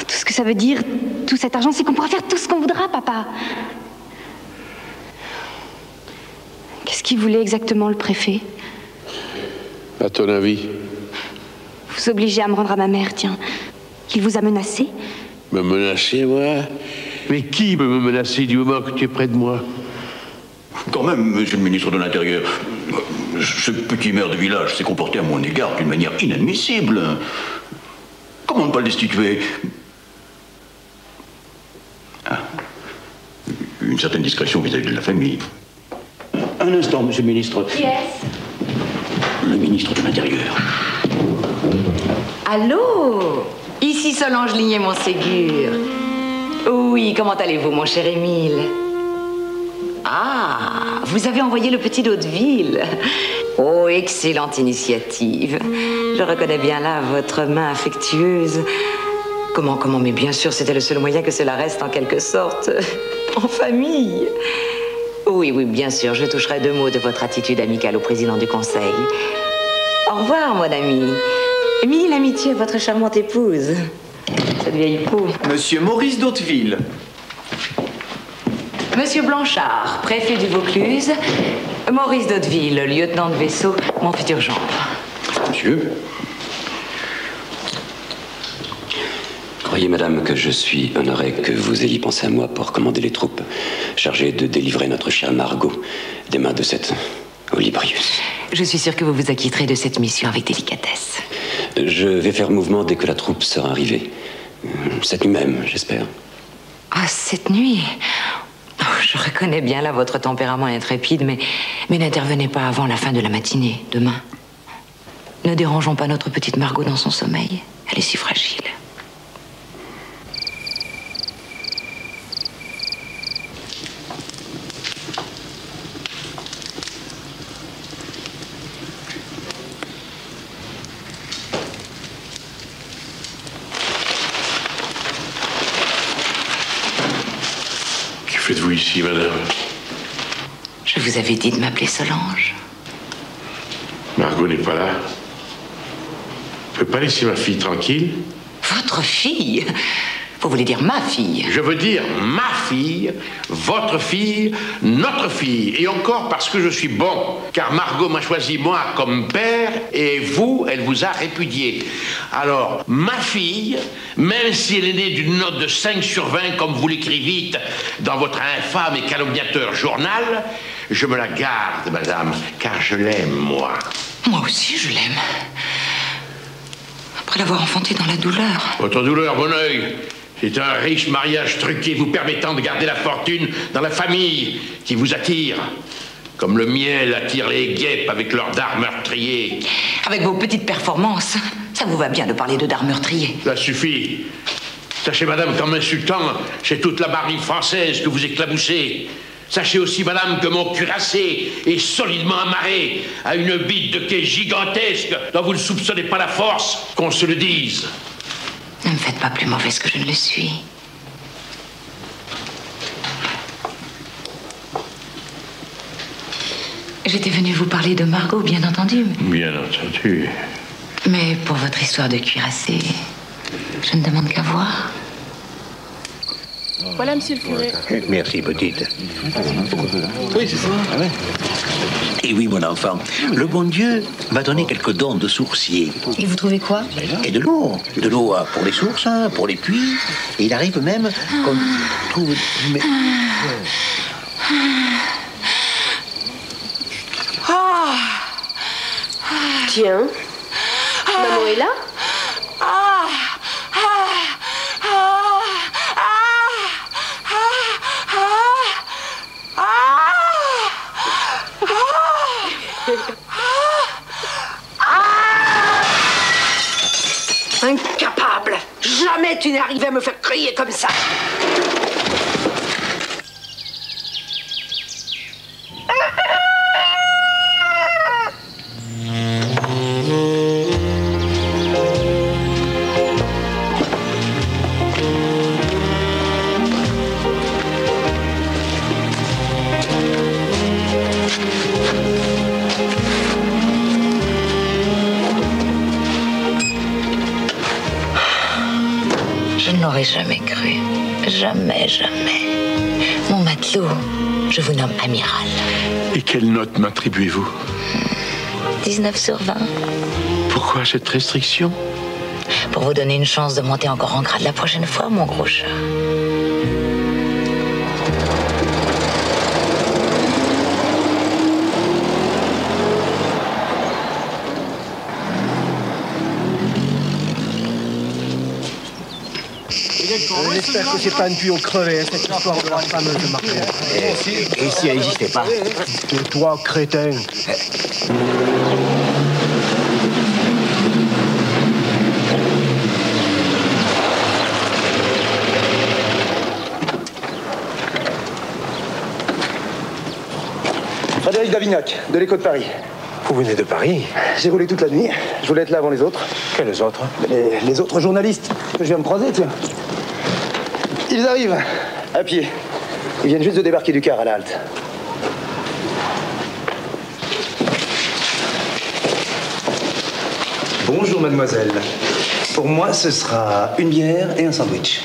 Tout ce que ça veut dire, tout cet argent, c'est qu'on pourra faire tout ce qu'on voudra, papa. Qu'est-ce qu'il voulait exactement, le préfet? À ton avis? Vous obligez à me rendre à ma mère, tiens. Il vous a menacé? Me menacer, moi? Mais qui peut me menacer du moment que tu es près de moi? Quand même, monsieur le ministre de l'Intérieur, ce petit maire de village s'est comporté à mon égard d'une manière inadmissible. Comment ne pas le destituer? Une certaine discrétion vis-à-vis de la famille. Un instant, monsieur le ministre. Qui est-ce? Le ministre de l'Intérieur. Allô? Ici Solange Ligné-Montségur. Oui, comment allez-vous, mon cher Émile? Ah, vous avez envoyé le petit d'Hauteville. Oh, excellente initiative. Je reconnais bien là votre main affectueuse. Comment, mais bien sûr, c'était le seul moyen que cela reste en quelque sorte en famille. Oui, bien sûr, je toucherai 2 mots de votre attitude amicale au président du conseil. Au revoir, mon ami. Mille amitiés à votre charmante épouse. Cette vieille peau. Monsieur Maurice d'Hauteville. Monsieur Blanchard, préfet du Vaucluse. Maurice d'Hauteville, lieutenant de vaisseau, mon futur gendre. Monsieur, croyez, madame, que je suis honoré que vous ayez pensé à moi pour commander les troupes chargées de délivrer notre chère Margot des mains de cette Olybrius. Je suis sûre que vous vous acquitterez de cette mission avec délicatesse. Je vais faire mouvement dès que la troupe sera arrivée. Cette nuit même, j'espère. Ah, cette nuit? Oh, je reconnais bien là votre tempérament intrépide, mais n'intervenez pas avant la fin de la matinée, demain. Ne dérangeons pas notre petite Margot dans son sommeil. Elle est si fragile. Que faites-vous ici, madame? Je vous avais dit de m'appeler Solange. Margot n'est pas là. Vous ne pouvez pas laisser ma fille tranquille? Votre fille? Vous voulez dire ma fille? Je veux dire ma fille, votre fille, notre fille. Et encore parce que je suis bon. Car Margot m'a choisi moi comme père et vous, elle vous a répudié. Alors, ma fille, même si elle est née d'une note de 5 sur 20, comme vous l'écrivîtes dans votre infâme et calomniateur journal, je me la garde, madame, car je l'aime, moi. Moi aussi, je l'aime. Après l'avoir enfantée dans la douleur. Votre douleur, bon œil. C'est un riche mariage truqué vous permettant de garder la fortune dans la famille qui vous attire. Comme le miel attire les guêpes avec leurs dards meurtriers. Avec vos petites performances, ça vous va bien de parler de dards meurtriers. Ça suffit. Sachez, madame, qu'en m'insultant, c'est toute la marine française que vous éclaboussez. Sachez aussi, madame, que mon cuirassé est solidement amarré à une bite de quai gigantesque dont vous ne soupçonnez pas la force, qu'on se le dise. Ne me faites pas plus mauvaise que je ne le suis. J'étais venue vous parler de Margot, bien entendu. Bien entendu. Mais pour votre histoire de cuirassé, je ne demande qu'à voir. Voilà, monsieur le curé. Merci, petite. Oui, c'est ça. Ah ouais. Et oui, mon enfant, le bon Dieu m'a donné quelques dons de sourcier. Et vous trouvez quoi? Et de l'eau. De l'eau pour les sources, pour les puits. Et il arrive même qu'on trouve... Tiens, maman est là? Jamais tu n'es arrivé à me faire crier comme ça. Je ne l'aurais jamais cru. Jamais, jamais. Mon matelot, je vous nomme amiral. Et quelle note m'attribuez-vous? 19 sur 20. Pourquoi cette restriction? Pour vous donner une chance de monter encore en grade la prochaine fois, mon gros chat. J'espère que c'est pas une tuyau crevé, cette histoire de la fameuse marque. Et si elle n'existait pas? Et toi, crétin. Frédéric Davignac, de l'Écho de Paris. Vous venez de Paris? J'ai roulé toute la nuit. Je voulais être là avant les autres. Quels autres? Les autres journalistes que je viens de croiser, tiens. Ils arrivent, à pied. Ils viennent juste de débarquer du car à la halte. Bonjour, mademoiselle. Pour moi, ce sera une bière et un sandwich.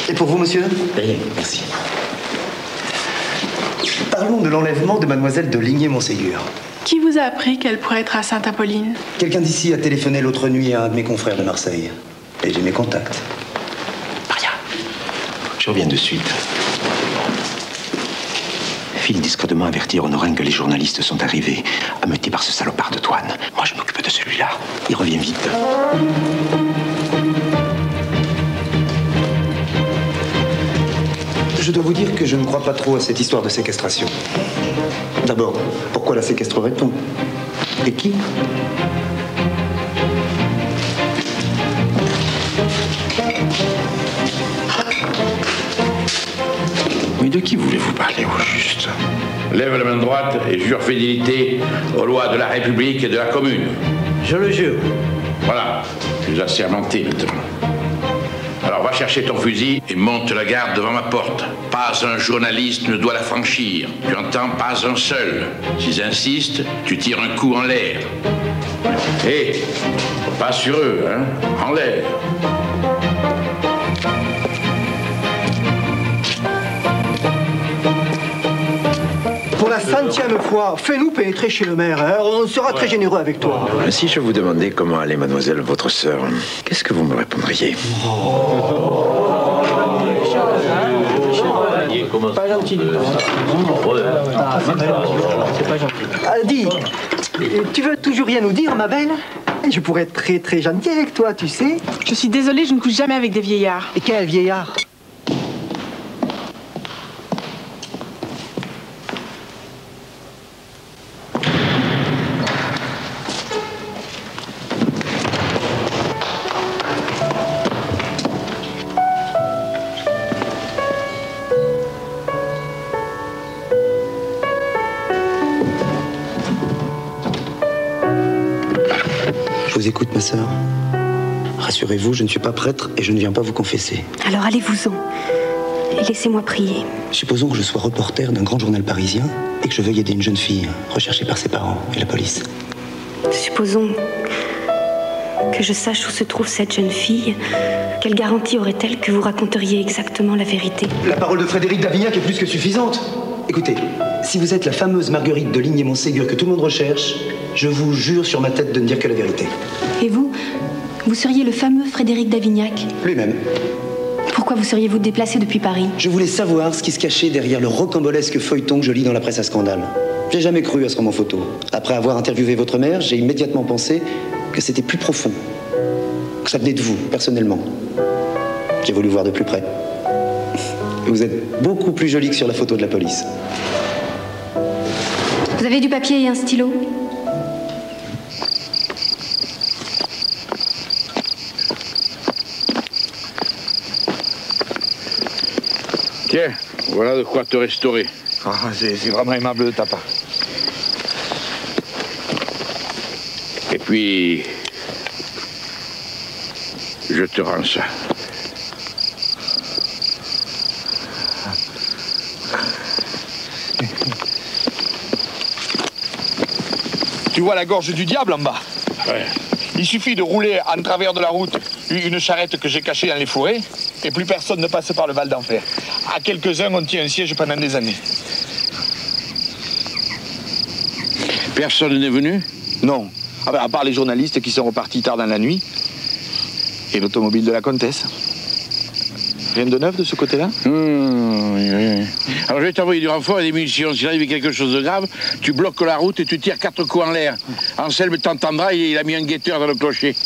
Et pour vous, monsieur? Rien, merci. Parlons de l'enlèvement de mademoiselle de Ligné-Montségur. Qui vous a appris qu'elle pourrait être à Sainte-Apolline? Quelqu'un d'ici a téléphoné l'autre nuit à un de mes confrères de Marseille. Et j'ai mes contacts. Maria, je reviens de suite. File discrètement avertir Honorin que les journalistes sont arrivés, ameutés par ce salopard de Toine. Moi, je m'occupe de celui-là. Il revient vite. Je dois vous dire que je ne crois pas trop à cette histoire de séquestration. D'abord, pourquoi la séquestrerait-on? Et qui? Mais de qui voulez-vous parler au juste? Lève la main droite et jure fidélité aux lois de la République et de la commune. Je le jure. Voilà, tu as assermenté maintenant. Alors va chercher ton fusil et monte la garde devant ma porte. Pas un journaliste ne doit la franchir. Tu entends? Pas un seul. S'ils insistent, tu tires un coup en l'air. Hé, pas sur eux, hein? En l'air. Pour la centième fois, fais-nous pénétrer chez le maire, hein. On sera très généreux avec toi. Si je vous demandais comment allait mademoiselle, votre sœur, qu'est-ce que vous me répondriez? Pas gentil. C'est pas gentil. Dis, tu veux toujours rien nous dire, ma belle? Je pourrais être très très gentil avec toi, tu sais. Je suis désolée, je ne couche jamais avec des vieillards. Et quel vieillard? Je vous écoute, ma sœur. Rassurez-vous, je ne suis pas prêtre et je ne viens pas vous confesser. Alors allez-vous-en et laissez-moi prier. Supposons que je sois reporter d'un grand journal parisien et que je veuille aider une jeune fille recherchée par ses parents et la police. Supposons que je sache où se trouve cette jeune fille. Quelle garantie aurait-elle que vous raconteriez exactement la vérité? La parole de Frédéric Davignac est plus que suffisante. Écoutez, si vous êtes la fameuse Marguerite de Ligné-Montségur que tout le monde recherche, je vous jure sur ma tête de ne dire que la vérité. Et vous? Vous seriez le fameux Frédéric Davignac? Lui-même. Pourquoi vous seriez-vous déplacé depuis Paris? Je voulais savoir ce qui se cachait derrière le rocambolesque feuilleton que je lis dans la presse à scandale. J'ai jamais cru à ce roman photo. Après avoir interviewé votre mère, j'ai immédiatement pensé que c'était plus profond. Que ça venait de vous, personnellement. J'ai voulu voir de plus près. Vous êtes beaucoup plus jolie que sur la photo de la police. Vous avez du papier et un stylo? Tiens, voilà de quoi te restaurer. Ah, c'est vraiment aimable de ta part. Et puis, je te rends ça. Tu vois la gorge du diable en bas? Ouais. Il suffit de rouler en travers de la route une charrette que j'ai cachée dans les forêts et plus personne ne passe par le Val d'Enfer. À quelques-uns, on tient un siège pendant des années. Personne n'est venu? Non. Ah ben, à part les journalistes qui sont repartis tard dans la nuit et l'automobile de la comtesse. Rien de neuf de ce côté-là? Oui. Alors je vais t'envoyer du renfort et des munitions. S'il arrive quelque chose de grave, tu bloques la route et tu tires 4 coups en l'air. Anselme t'entendra, il a mis un guetteur dans le clocher.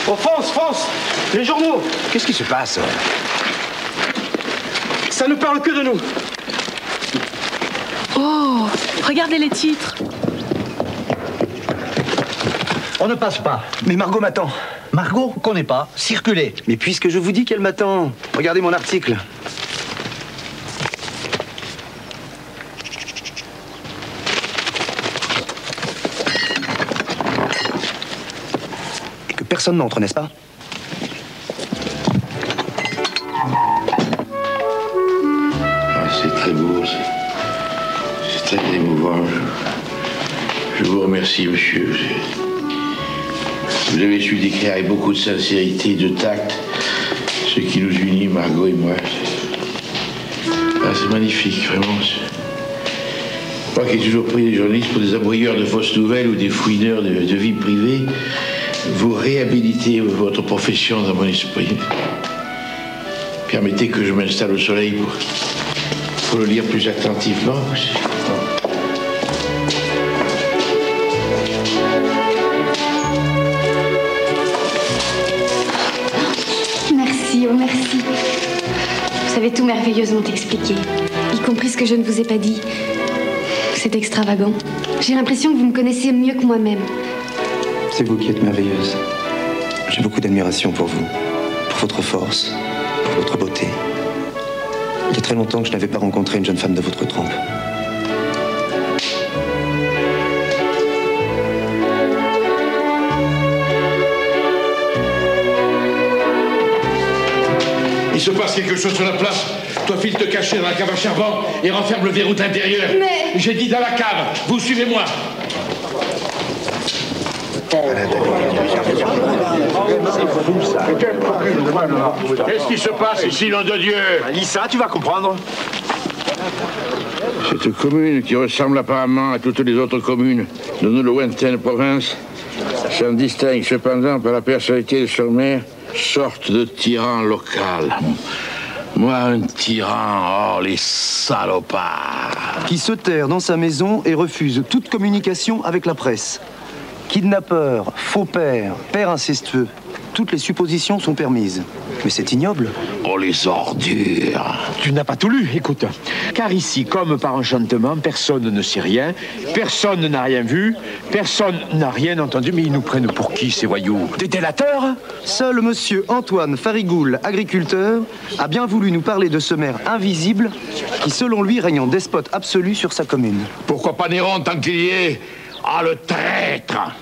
Oh, fonce! Les journaux! Qu'est-ce qui se passe? Ça ne parle que de nous. Oh, regardez les titres. On ne passe pas. Mais Margot m'attend. Margot, connaît pas. Circulez. Mais puisque je vous dis qu'elle m'attend, regardez mon article. Et que personne n'entre, n'est-ce pas? C'est très beau, c'est très émouvant. Je vous remercie, monsieur. Vous avez su décrire avec beaucoup de sincérité et de tact ce qui nous unit, Margot et moi. C'est magnifique, vraiment. Moi qui ai toujours pris les journalistes pour des aboyeurs de fausses nouvelles ou des fouineurs de vie privée, vous réhabilitez votre profession dans mon esprit. Permettez que je m'installe au soleil pour le lire plus attentivement. Merci. Vous savez tout merveilleusement expliqué, y compris ce que je ne vous ai pas dit. C'est extravagant. J'ai l'impression que vous me connaissez mieux que moi-même. C'est vous qui êtes merveilleuse. J'ai beaucoup d'admiration pour vous, pour votre force, pour votre beauté. Il y a très longtemps que je n'avais pas rencontré une jeune femme de votre trempe. Il se passe quelque chose sur la place. Toi, file te cacher dans la cave à charbon et renferme le verrou de l'intérieur. Mais... J'ai dit dans la cave. Vous suivez-moi. Qu'est-ce qui se passe ici, nom de Dieu? Lisa, tu vas comprendre. Cette commune qui ressemble apparemment à toutes les autres communes de nos lointaines provinces s'en distingue cependant par la personnalité de son maire, sorte de tyran local. Moi, un tyran, oh, les salopards. Qui se terre dans sa maison et refuse toute communication avec la presse. Kidnappeur, faux père, père incestueux. Toutes les suppositions sont permises. Mais c'est ignoble. Oh, les ordures. Tu n'as pas tout lu, écoute. Car ici, comme par enchantement, personne ne sait rien, personne n'a rien vu, personne n'a rien entendu, mais ils nous prennent pour qui, ces voyous? Des délateurs? Seul monsieur Antoine Farigoul, agriculteur, a bien voulu nous parler de ce maire invisible qui, selon lui, règne en despote absolu sur sa commune. Pourquoi pas Néron tant qu'il y est? Ah, le traître!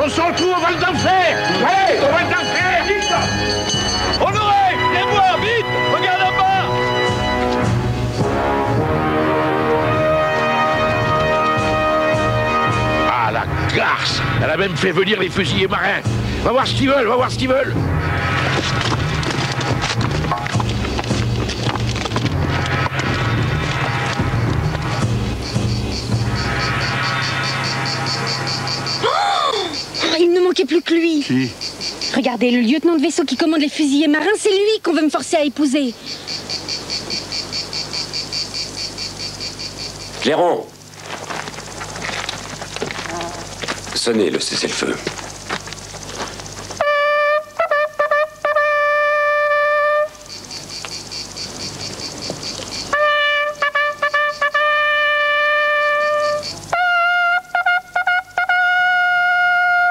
On se retrouve au Val d'Enfer. Allez, au Val d'Enfer, vite. Honoré, viens voir, vite. Regarde en bas. Ah, la garce. Elle a même fait venir les fusiliers marins. Va voir ce qu'ils veulent, va voir ce qu'ils veulent. manquait plus que lui. Qui? Regardez, le lieutenant de vaisseau qui commande les fusiliers marins, c'est lui qu'on veut me forcer à épouser. Clairon! Sonnez le cessez-le-feu.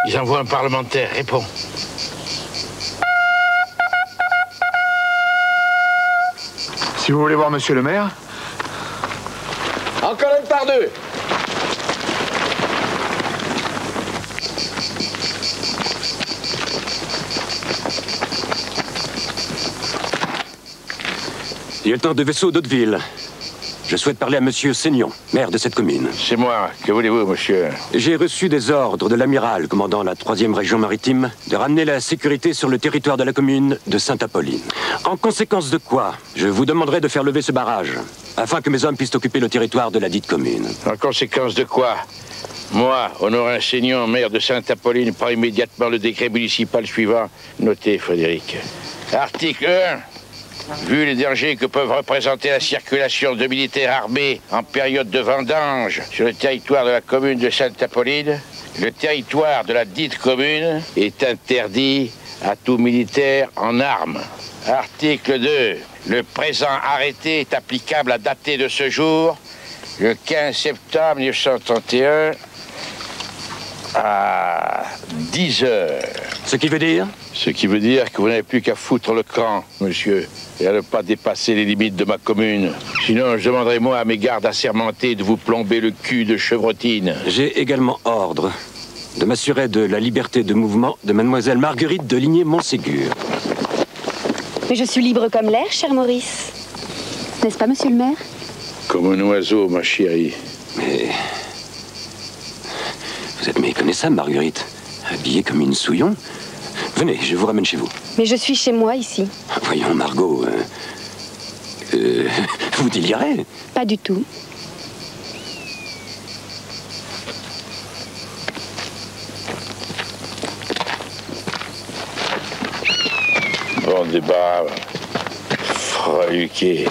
Ils envoient un parlementaire. Réponds. Si vous voulez voir monsieur le maire. En colonne par deux. Lieutenant de vaisseau d'Hauteville. Je souhaite parler à monsieur Seignon, maire de cette commune. C'est moi. Que voulez-vous, monsieur? J'ai reçu des ordres de l'amiral commandant la 3e région maritime de ramener la sécurité sur le territoire de la commune de Sainte-Apolline. En conséquence de quoi, je vous demanderai de faire lever ce barrage, afin que mes hommes puissent occuper le territoire de la dite commune. En conséquence de quoi? Moi, Honorin Seignon, maire de Sainte-Apolline, prends immédiatement le décret municipal suivant. Notez, Frédéric. Article 1. Vu les dangers que peuvent représenter la circulation de militaires armés en période de vendange sur le territoire de la commune de Sainte-Apolline, le territoire de la dite commune est interdit à tout militaire en armes. Article 2. Le présent arrêté est applicable à dater de ce jour, le 15 septembre 1931, à 10 heures. Ce qui veut dire? Ce qui veut dire que vous n'avez plus qu'à foutre le camp, monsieur, et à ne pas dépasser les limites de ma commune. Sinon, je demanderai moi à mes gardes assermentés de vous plomber le cul de chevrotine. J'ai également ordre de m'assurer de la liberté de mouvement de mademoiselle Marguerite de Ligné-Montségur. Mais je suis libre comme l'air, cher Maurice. N'est-ce pas, monsieur le maire? Comme un oiseau, ma chérie. Mais... vous êtes méconnaissable, Marguerite. Habillée comme une souillon. Venez, je vous ramène chez vous. Mais je suis chez moi, ici. Voyons, Margot... vous délirez? Pas du tout. Bon débat, fraluqué.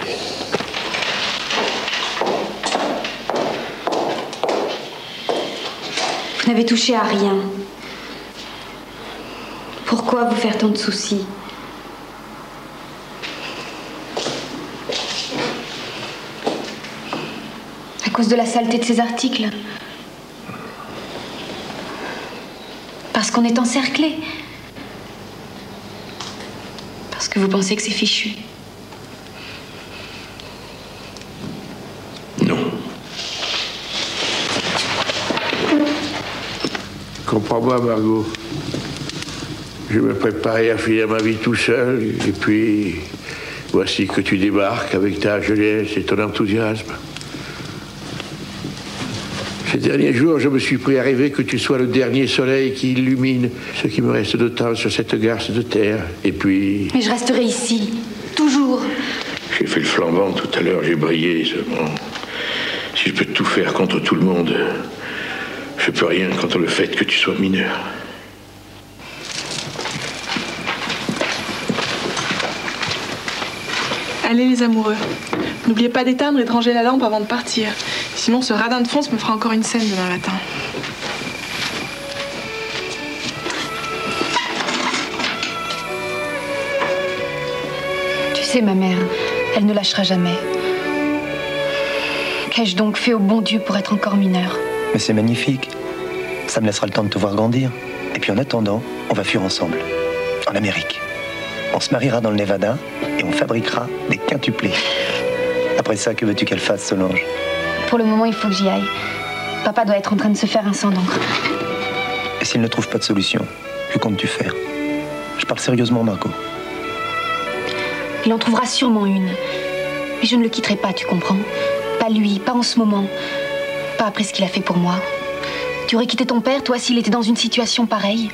Vous n'avez touché à rien. Pourquoi vous faire tant de soucis? À cause de la saleté de ces articles. Parce qu'on est encerclé. Parce que vous pensez que c'est fichu. Comprends-moi, Margot. Je me préparais à finir ma vie tout seul, et puis voici que tu débarques avec ta jeunesse et ton enthousiasme. Ces derniers jours, je me suis pris à rêver que tu sois le dernier soleil qui illumine ce qui me reste de temps sur cette garce de terre. Et puis... Mais je resterai ici, toujours. J'ai fait le flambant tout à l'heure, j'ai brillé seulement. Si je peux tout faire contre tout le monde, je peux rien contre le fait que tu sois mineur. Allez les amoureux, n'oubliez pas d'éteindre et de ranger la lampe avant de partir. Sinon ce radin de France me fera encore une scène demain matin. Tu sais, ma mère, elle ne lâchera jamais. Qu'ai-je donc fait au bon Dieu pour être encore mineure? Mais c'est magnifique. Ça me laissera le temps de te voir grandir. Et puis en attendant, on va fuir ensemble. En Amérique. On se mariera dans le Nevada et on fabriquera des quintuplés. Après ça, que veux-tu qu'elle fasse, Solange? Pour le moment, il faut que j'y aille. Papa doit être en train de se faire un sang d'encre. Et s'il ne trouve pas de solution, que comptes-tu faire? Je parle sérieusement, Margot. Il en trouvera sûrement une. Mais je ne le quitterai pas, tu comprends? Pas lui, pas en ce moment. Pas après ce qu'il a fait pour moi. Tu aurais quitté ton père, toi, s'il était dans une situation pareille?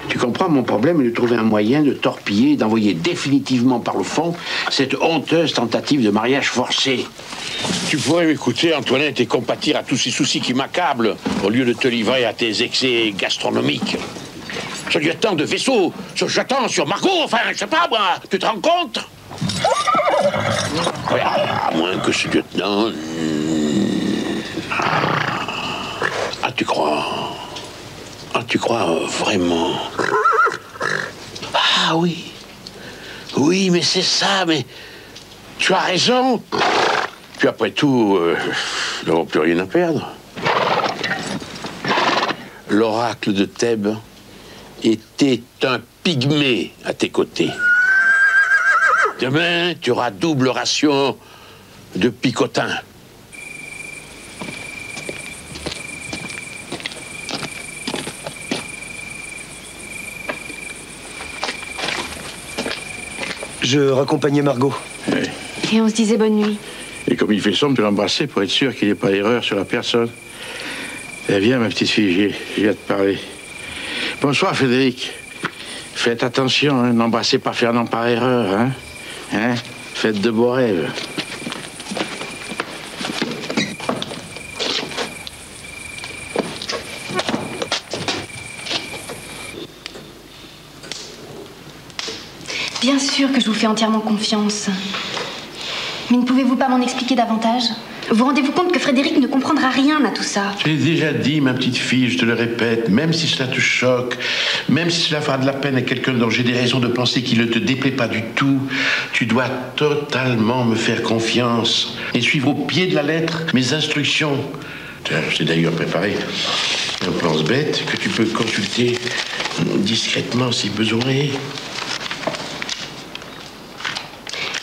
Tu comprends, mon problème est de trouver un moyen de torpiller, d'envoyer définitivement par le fond cette honteuse tentative de mariage forcé. Tu pourrais m'écouter, Antoinette, et compatir à tous ces soucis qui m'accablent, au lieu de te livrer à tes excès gastronomiques. Ce lieutenant de vaisseau se jetant sur Margot, enfin, je sais pas, moi, tu te rends compte? Ouais, à moins que ce lieutenant... Ah, tu crois? Ah, tu crois vraiment? Ah oui. Oui, mais c'est ça, mais... Tu as raison. Puis après tout, nous n'avons plus rien à perdre. L'oracle de Thèbes était un pygmée à tes côtés. Demain, tu auras double ration de picotin. Je raccompagnais Margot. Ouais. Et on se disait bonne nuit. Et comme il fait sombre, tu l'embrasser pour être sûr qu'il n'y ait pas d'erreur sur la personne. Eh, viens, ma petite fille, je viens te parler. Bonsoir, Frédéric. Faites attention, hein, n'embrassez pas Fernand par erreur, hein. Hein? Faites de beaux rêves. Bien sûr que je vous fais entièrement confiance. Mais ne pouvez-vous pas m'en expliquer davantage? Vous rendez-vous compte que Frédéric ne comprendra rien à tout ça? Je l'ai déjà dit, ma petite fille, je te le répète, même si cela te choque, même si cela fera de la peine à quelqu'un dont j'ai des raisons de penser qu'il ne te déplaît pas du tout, tu dois totalement me faire confiance et suivre au pied de la lettre mes instructions. J'ai d'ailleurs préparé un plan bête que tu peux consulter discrètement si besoin est.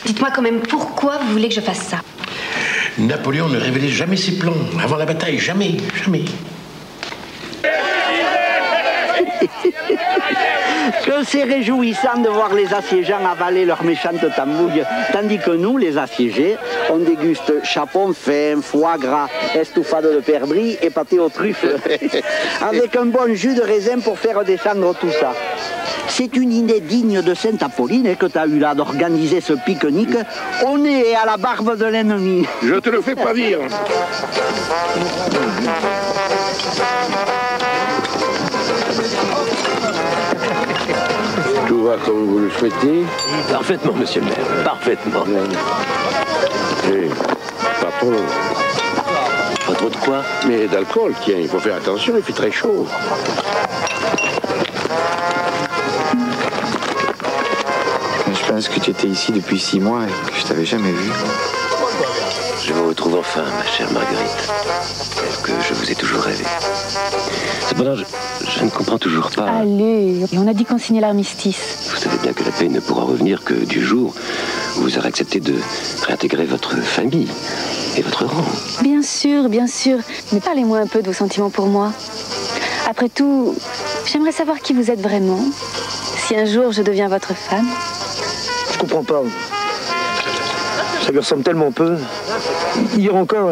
Dites-moi quand même pourquoi vous voulez que je fasse ça. Napoléon ne révélait jamais ses plans. Avant la bataille, jamais, jamais. Que c'est réjouissant de voir les assiégeants avaler leur méchante tambouille, tandis que nous, les assiégés, on déguste chapon fin, foie gras, estouffade de perdrix et pâté aux truffes, avec un bon jus de raisin pour faire descendre tout ça. C'est une idée digne de Sainte-Apolline que tu as eu là d'organiser ce pique-nique au nez et à la barbe de l'ennemi. Je te le fais pas dire. Tout va comme vous le souhaitez? Parfaitement, monsieur le maire, parfaitement. Et pas trop. Pas trop de quoi? Mais d'alcool, tiens, il faut faire attention, il fait très chaud. Je pense que tu étais ici depuis 6 mois et que je t'avais jamais vu. Je vous retrouve enfin, ma chère Marguerite. Est-ce que je vous ai toujours rêvé? Cependant, je ne comprends toujours pas. Allez, et on a dit qu'on signait l'armistice. Vous savez bien que la paix ne pourra revenir que du jour où vous aurez accepté de réintégrer votre famille et votre rang. Bien sûr, bien sûr. Mais parlez-moi un peu de vos sentiments pour moi. Après tout, j'aimerais savoir qui vous êtes vraiment. Si un jour je deviens votre femme. Je comprends pas. Ça lui ressemble tellement peu. Hier encore...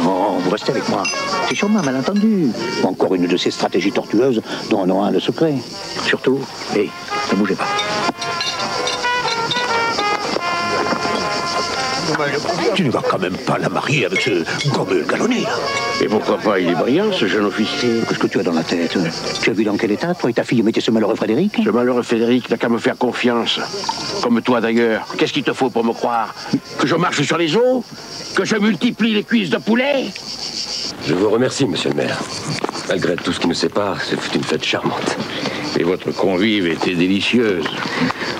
Non, vous restez avec moi. C'est sûrement un malentendu. Ou encore une de ces stratégies tortueuses dont on aura le secret. Surtout, hé, ne bougez pas. Tu ne vas quand même pas la marier avec ce gommeux galonné, là. Et pourquoi pas? Il est brillant, ce jeune officier. Qu'est-ce que tu as dans la tête? Tu as vu dans quel état, toi et ta fille, mettaient ce malheureux Frédéric? Ce malheureux Frédéric n'a qu'à me faire confiance. Comme toi, d'ailleurs. Qu'est-ce qu'il te faut pour me croire? Que je marche sur les os? Que je multiplie les cuisses de poulet? Je vous remercie, monsieur le maire. Malgré tout ce qui nous sépare, ce fut une fête charmante. Et votre convive était délicieuse.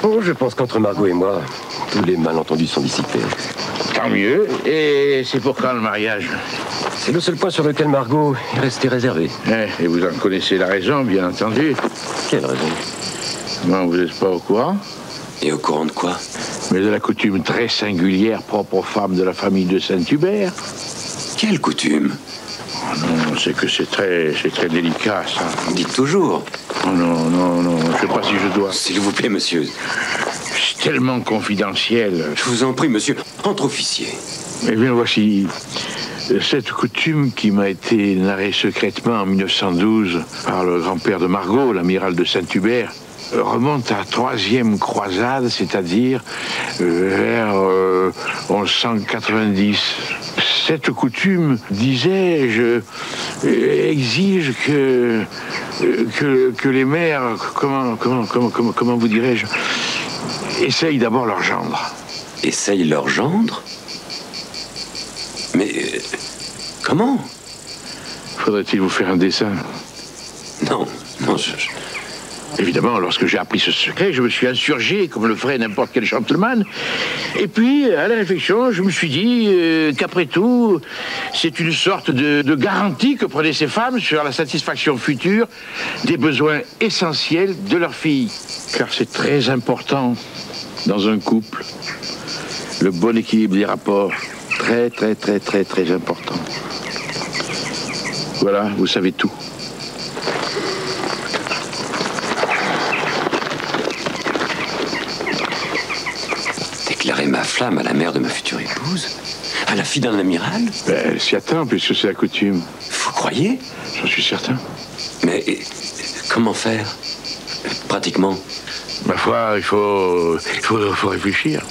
Oh, je pense qu'entre Margot et moi, tous les malentendus sont dissipés. Tant mieux. Et c'est pour quand le mariage? C'est le seul point sur lequel Margot est restée réservée. Et vous en connaissez la raison, bien entendu. Quelle raison? Non, vous n'êtes pas au courant? Et au courant de quoi? Mais de la coutume très singulière propre aux femmes de la famille de Saint-Hubert. Quelle coutume? Oh non, c'est que c'est très délicat, ça. Dites toujours. Oh non, je sais pas si je dois. S'il vous plaît, monsieur. C'est tellement confidentiel. Je vous en prie, monsieur. Entre officier. Eh bien, voici cette coutume qui m'a été narrée secrètement en 1912 par le grand-père de Margot, l'amiral de Saint-Hubert, remonte à la 3e croisade, c'est-à-dire vers 1190. Cette coutume, disais-je, exige que que les mères, comment vous dirais-je, essayent d'abord leur gendre. Essayent leur gendre? Mais comment? Faudrait-il vous faire un dessin? Non, non, Évidemment, lorsque j'ai appris ce secret, je me suis insurgé comme le ferait n'importe quel gentleman. Et puis, à la réflexion, je me suis dit qu'après tout, c'est une sorte de garantie que prenaient ces femmes sur la satisfaction future des besoins essentiels de leur fille. Car c'est très important dans un couple. Le bon équilibre des rapports. Très, très, très, très, très important. Voilà, vous savez tout. Déclarer ma flamme à la mère de ma future épouse? À la fille d'un amiral? Elle s'y attend, puisque c'est la coutume. Vous croyez? J'en suis certain. Mais comment faire? Pratiquement. Ma foi, il faut réfléchir.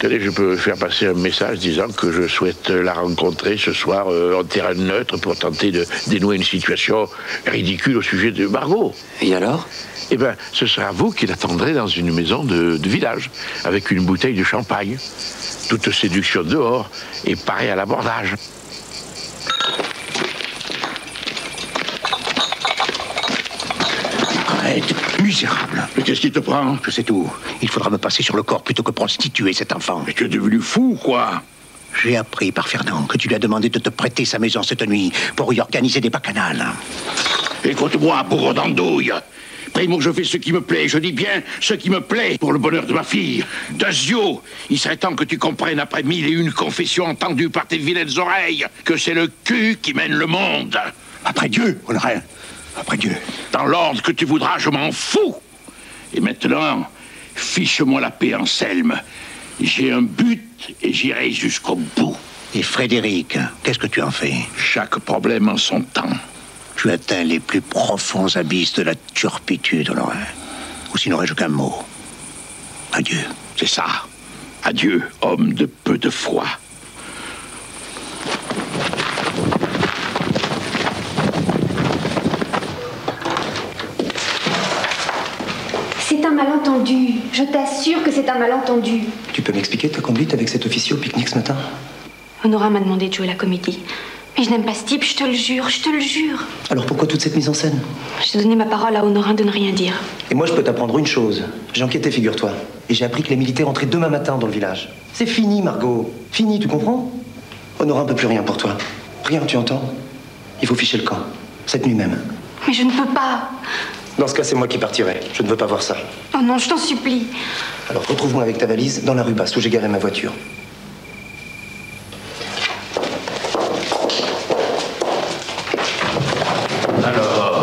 Tenez, je peux faire passer un message disant que je souhaite la rencontrer ce soir en terrain neutre pour tenter de dénouer une situation ridicule au sujet de Margot. Et alors? Eh bien, ce sera vous qui l'attendrez dans une maison de village, avec une bouteille de champagne. Toute séduction dehors et parée à l'abordage. Arrête, misérable. Mais qu'est-ce qui te prend? Je sais tout. Il faudra me passer sur le corps plutôt que prostituer cet enfant. Mais tu es devenu fou, quoi? J'ai appris par Fernand que tu lui as demandé de te prêter sa maison cette nuit pour y organiser des bacchanales. Écoute-moi, bourreau d'andouille. Primo, je fais ce qui me plaît, je dis bien ce qui me plaît pour le bonheur de ma fille. Dazio, il serait temps que tu comprennes après 1001 confessions entendues par tes vilaines oreilles que c'est le cul qui mène le monde. Après Dieu, Honorin. Après Dieu. Dans l'ordre que tu voudras, je m'en fous. Et maintenant, fiche-moi la paix, Anselme. J'ai un but et j'irai jusqu'au bout. Et Frédéric, qu'est-ce que tu en fais? Chaque problème en son temps. Tu atteins les plus profonds abysses de la turpitude, Honorin. Ou n'aurais-je qu'un mot. Adieu. C'est ça. Adieu, homme de peu de foi. C'est un malentendu. Je t'assure que c'est un malentendu. Tu peux m'expliquer ta conduite avec cet officier au pique-nique ce matin? Honorin m'a demandé de jouer la comédie. Mais je n'aime pas ce type, je te le jure, je te le jure. Alors pourquoi toute cette mise en scène? J'ai donné ma parole à Honorin de ne rien dire. Et moi je peux t'apprendre une chose. J'ai enquêté, figure-toi. Et j'ai appris que les militaires entraient demain matin dans le village. C'est fini, Margot. Fini, tu comprends? Honorin ne peut plus rien pour toi. Rien, tu entends? Il faut ficher le camp. Cette nuit même. Mais je ne peux pas. Dans ce cas, c'est moi qui partirai. Je ne veux pas voir ça. Oh non, je t'en supplie. Alors retrouve-moi avec ta valise dans la rue Basse où j'ai garé ma voiture.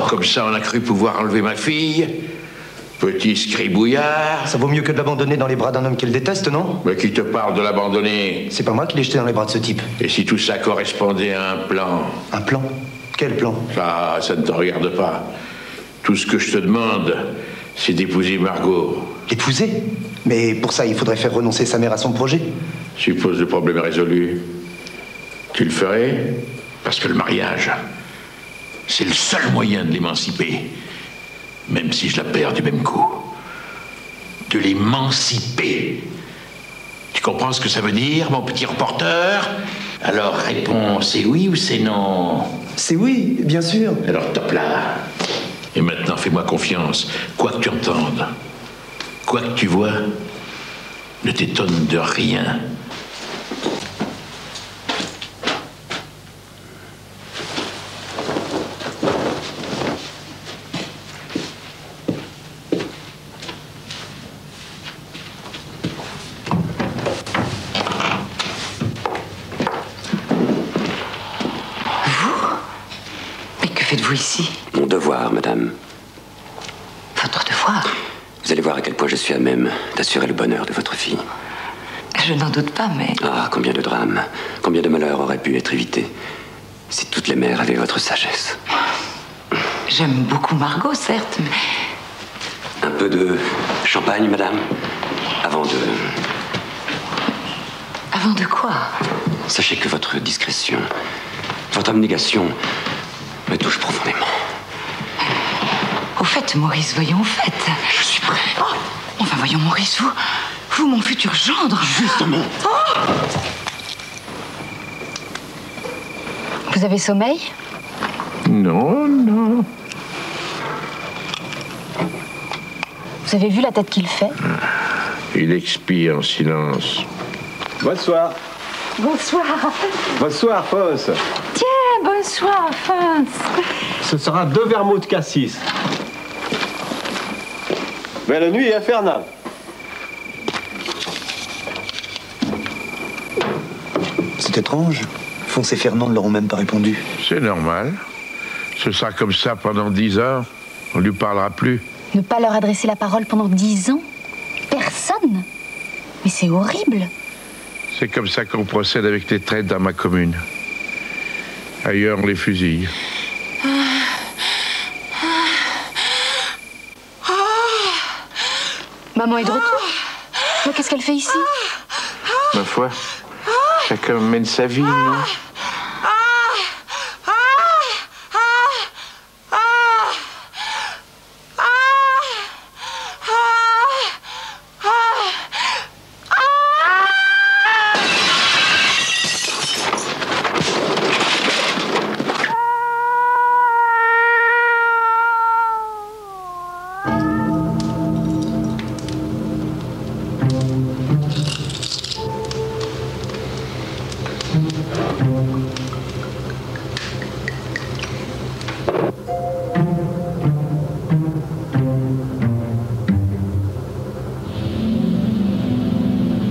Comme ça, on a cru pouvoir enlever ma fille. Petit scribouillard. Ça vaut mieux que de l'abandonner dans les bras d'un homme qu'elle déteste, non? Mais qui te parle de l'abandonner? C'est pas moi qui l'ai jeté dans les bras de ce type. Et si tout ça correspondait à un plan? Un plan? Quel plan? Ça ne te regarde pas. Tout ce que je te demande, c'est d'épouser Margot. L'épouser? Mais pour ça, il faudrait faire renoncer sa mère à son projet. Suppose le problème est résolu. Tu le ferais? Parce que le mariage, c'est le seul moyen de l'émanciper. Même si je la perds du même coup. De l'émanciper. Tu comprends ce que ça veut dire, mon petit reporter? Alors réponds, c'est oui ou c'est non? C'est oui, bien sûr. Alors top là. Et maintenant, fais-moi confiance. Quoi que tu entendes, quoi que tu vois, ne t'étonne de rien. Faites-vous ici? Mon devoir, madame. Votre devoir? Vous allez voir à quel point je suis à même d'assurer le bonheur de votre fille. Je n'en doute pas, mais... Ah, combien de drames, combien de malheurs auraient pu être évités si toutes les mères avaient votre sagesse. J'aime beaucoup Margot, certes, mais... Un peu de champagne, madame, avant de... Avant de quoi? Sachez que votre discrétion, votre abnégation me touche profondément. Au fait, Maurice, voyons, au fait. Je suis prêt. Oh, enfin, voyons, Maurice, vous, mon futur gendre. Justement. Oh. Vous avez sommeil? Non, non. Vous avez vu la tête qu'il fait? Il expire en silence. Bonsoir. Bonsoir. Bonsoir, Fons. Tiens, bonsoir, Fons. Ce sera 2 vermouths cassis. Belle nuit infernale. C'est étrange. Fons et Fernand ne leur ont même pas répondu. C'est normal. Ce sera comme ça pendant 10 heures. On ne lui parlera plus. Ne pas leur adresser la parole pendant 10 ans? Personne? Mais c'est horrible. C'est comme ça qu'on procède avec les traites dans ma commune. Ailleurs, on les fusille. Maman est de retour? Mais qu'est-ce qu'elle fait ici? Ma foi, chacun mène sa vie, non?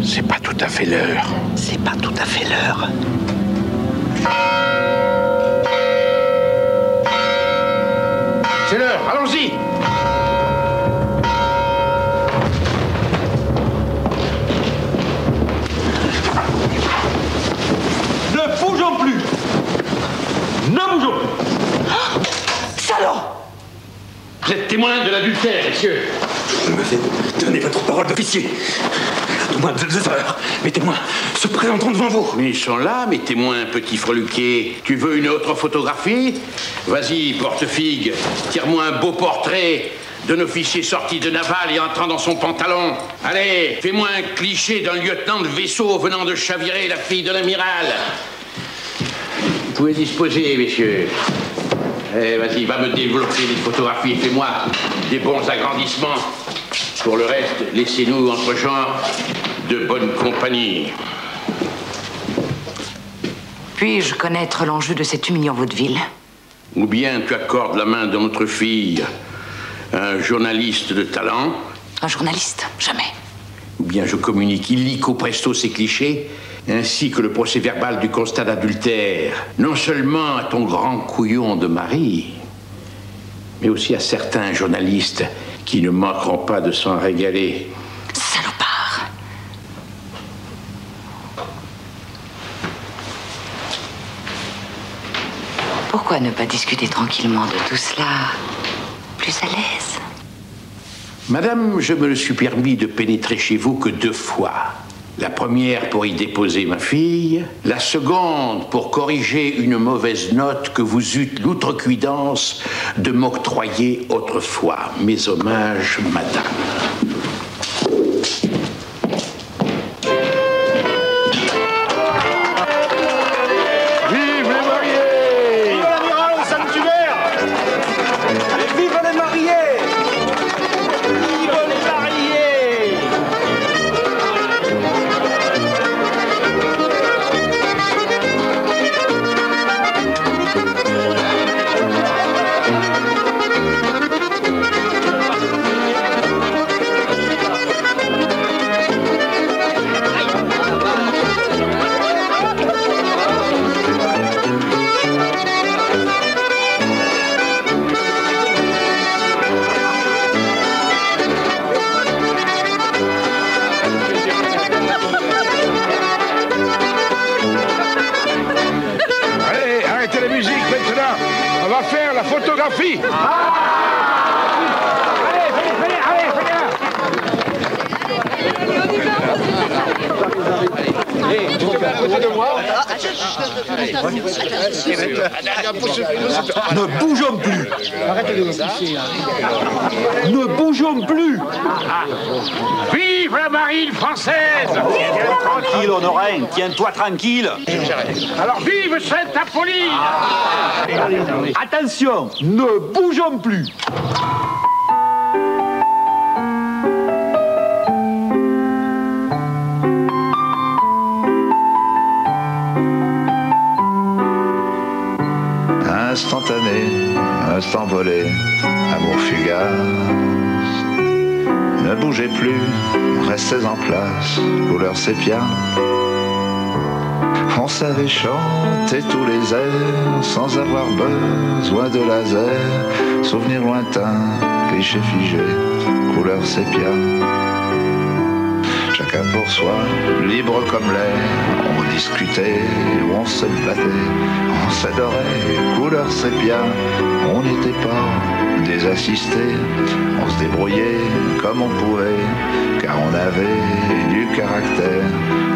C'est pas tout à fait l'heure. C'est pas tout à fait l'heure. C'est l'heure, allons-y! Ne bougeons plus! Ne bougeons plus! Salaud! Vous êtes témoin de l'adultère, messieurs. Je me fais donner votre parole d'officier. Au moins 2 heures, mes témoins se présenteront devant vous. Mais ils sont là, mes témoins, petit freluquet. Tu veux une autre photographie? Vas-y, porte-figue, tire-moi un beau portrait d'un officier sorti de navale et entrant dans son pantalon. Allez, fais-moi un cliché d'un lieutenant de vaisseau venant de chavirer la fille de l'amiral. Vous pouvez disposer, messieurs. Eh, vas-y, va me développer des photographies et fais-moi des bons agrandissements. Pour le reste, laissez-nous entre gens de bonne compagnie. Puis-je connaître l'enjeu de cet humiliant vaudeville? Ou bien tu accordes la main de notre fille à un journaliste de talent. Un journaliste? Jamais. Ou bien je communique illico presto ces clichés, ainsi que le procès-verbal du constat d'adultère, non seulement à ton grand couillon de mari, mais aussi à certains journalistes qui ne manqueront pas de s'en régaler. Salopard! Pourquoi ne pas discuter tranquillement de tout cela, plus à l'aise? Madame, je me le suis permis de pénétrer chez vous que 2 fois. La première pour y déposer ma fille, la seconde pour corriger une mauvaise note que vous eûtes l'outrecuidance de m'octroyer autrefois. Mes hommages, madame. Vive les mariés! Vive l'amiral Saint-Hubert! Et vive les mariés! Vive les mariés! Allez, arrêtez la musique maintenant. On va faire la photographie. Allez, côté de moi. Ne bougeons plus. Arrêtez de me pousser. Ne bougeons plus. Vive la marine française! Tiens-toi tranquille, Honorin. Tiens-toi tranquille. Alors vive Sainte-Apolline! Attention, ne bougeons plus. Instantané, instant volé, amour fugace. Ne bougez plus, restez en place, couleur sépia. On savait chanter tous les airs sans avoir besoin de laser. Souvenirs lointains, clichés figés, couleur sépia. Chacun pour soi, libre comme l'air. On discutait, on se battait, on s'adorait, couleur sépia. On n'était pas des assistés, on se débrouillait comme on pouvait, car on avait du caractère,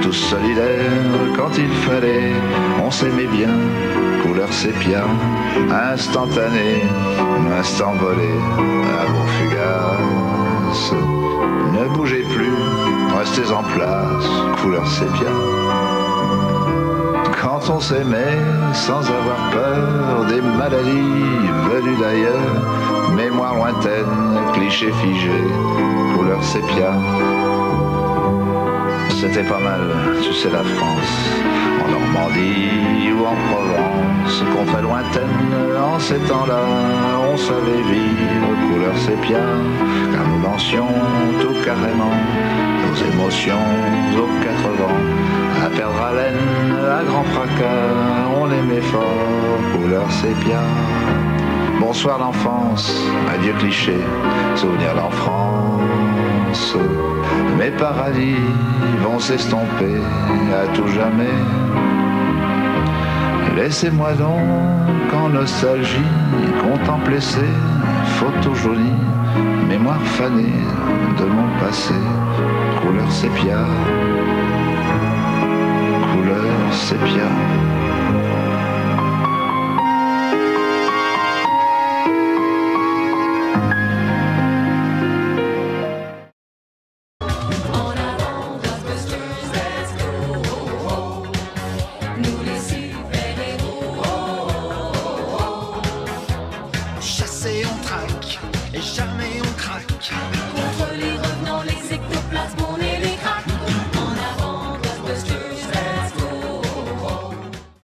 tous solidaires quand il fallait. On s'aimait bien, couleur sépia, instantané, instant volé, amour fugace. Ne bougez plus, restez en place, couleur sépia. Quand on s'aimait sans avoir peur des maladies venues d'ailleurs, mémoire lointaine, clichés figés, couleur sépia. C'était pas mal, tu sais, la France, en Normandie ou en Provence, contre lointaine, en ces temps-là, on savait vivre, couleur sépia, car nous lancions tout carrément, nos émotions aux quatre vents, à perdre haleine, à grand fracas, on aimait fort, couleur sépia. Bonsoir l'enfance, adieu cliché, souvenir d'enfance. Mes paradis vont s'estomper à tout jamais. Laissez-moi donc en nostalgie contempler ces photos jolies, mémoire fanée de mon passé, couleur sépia.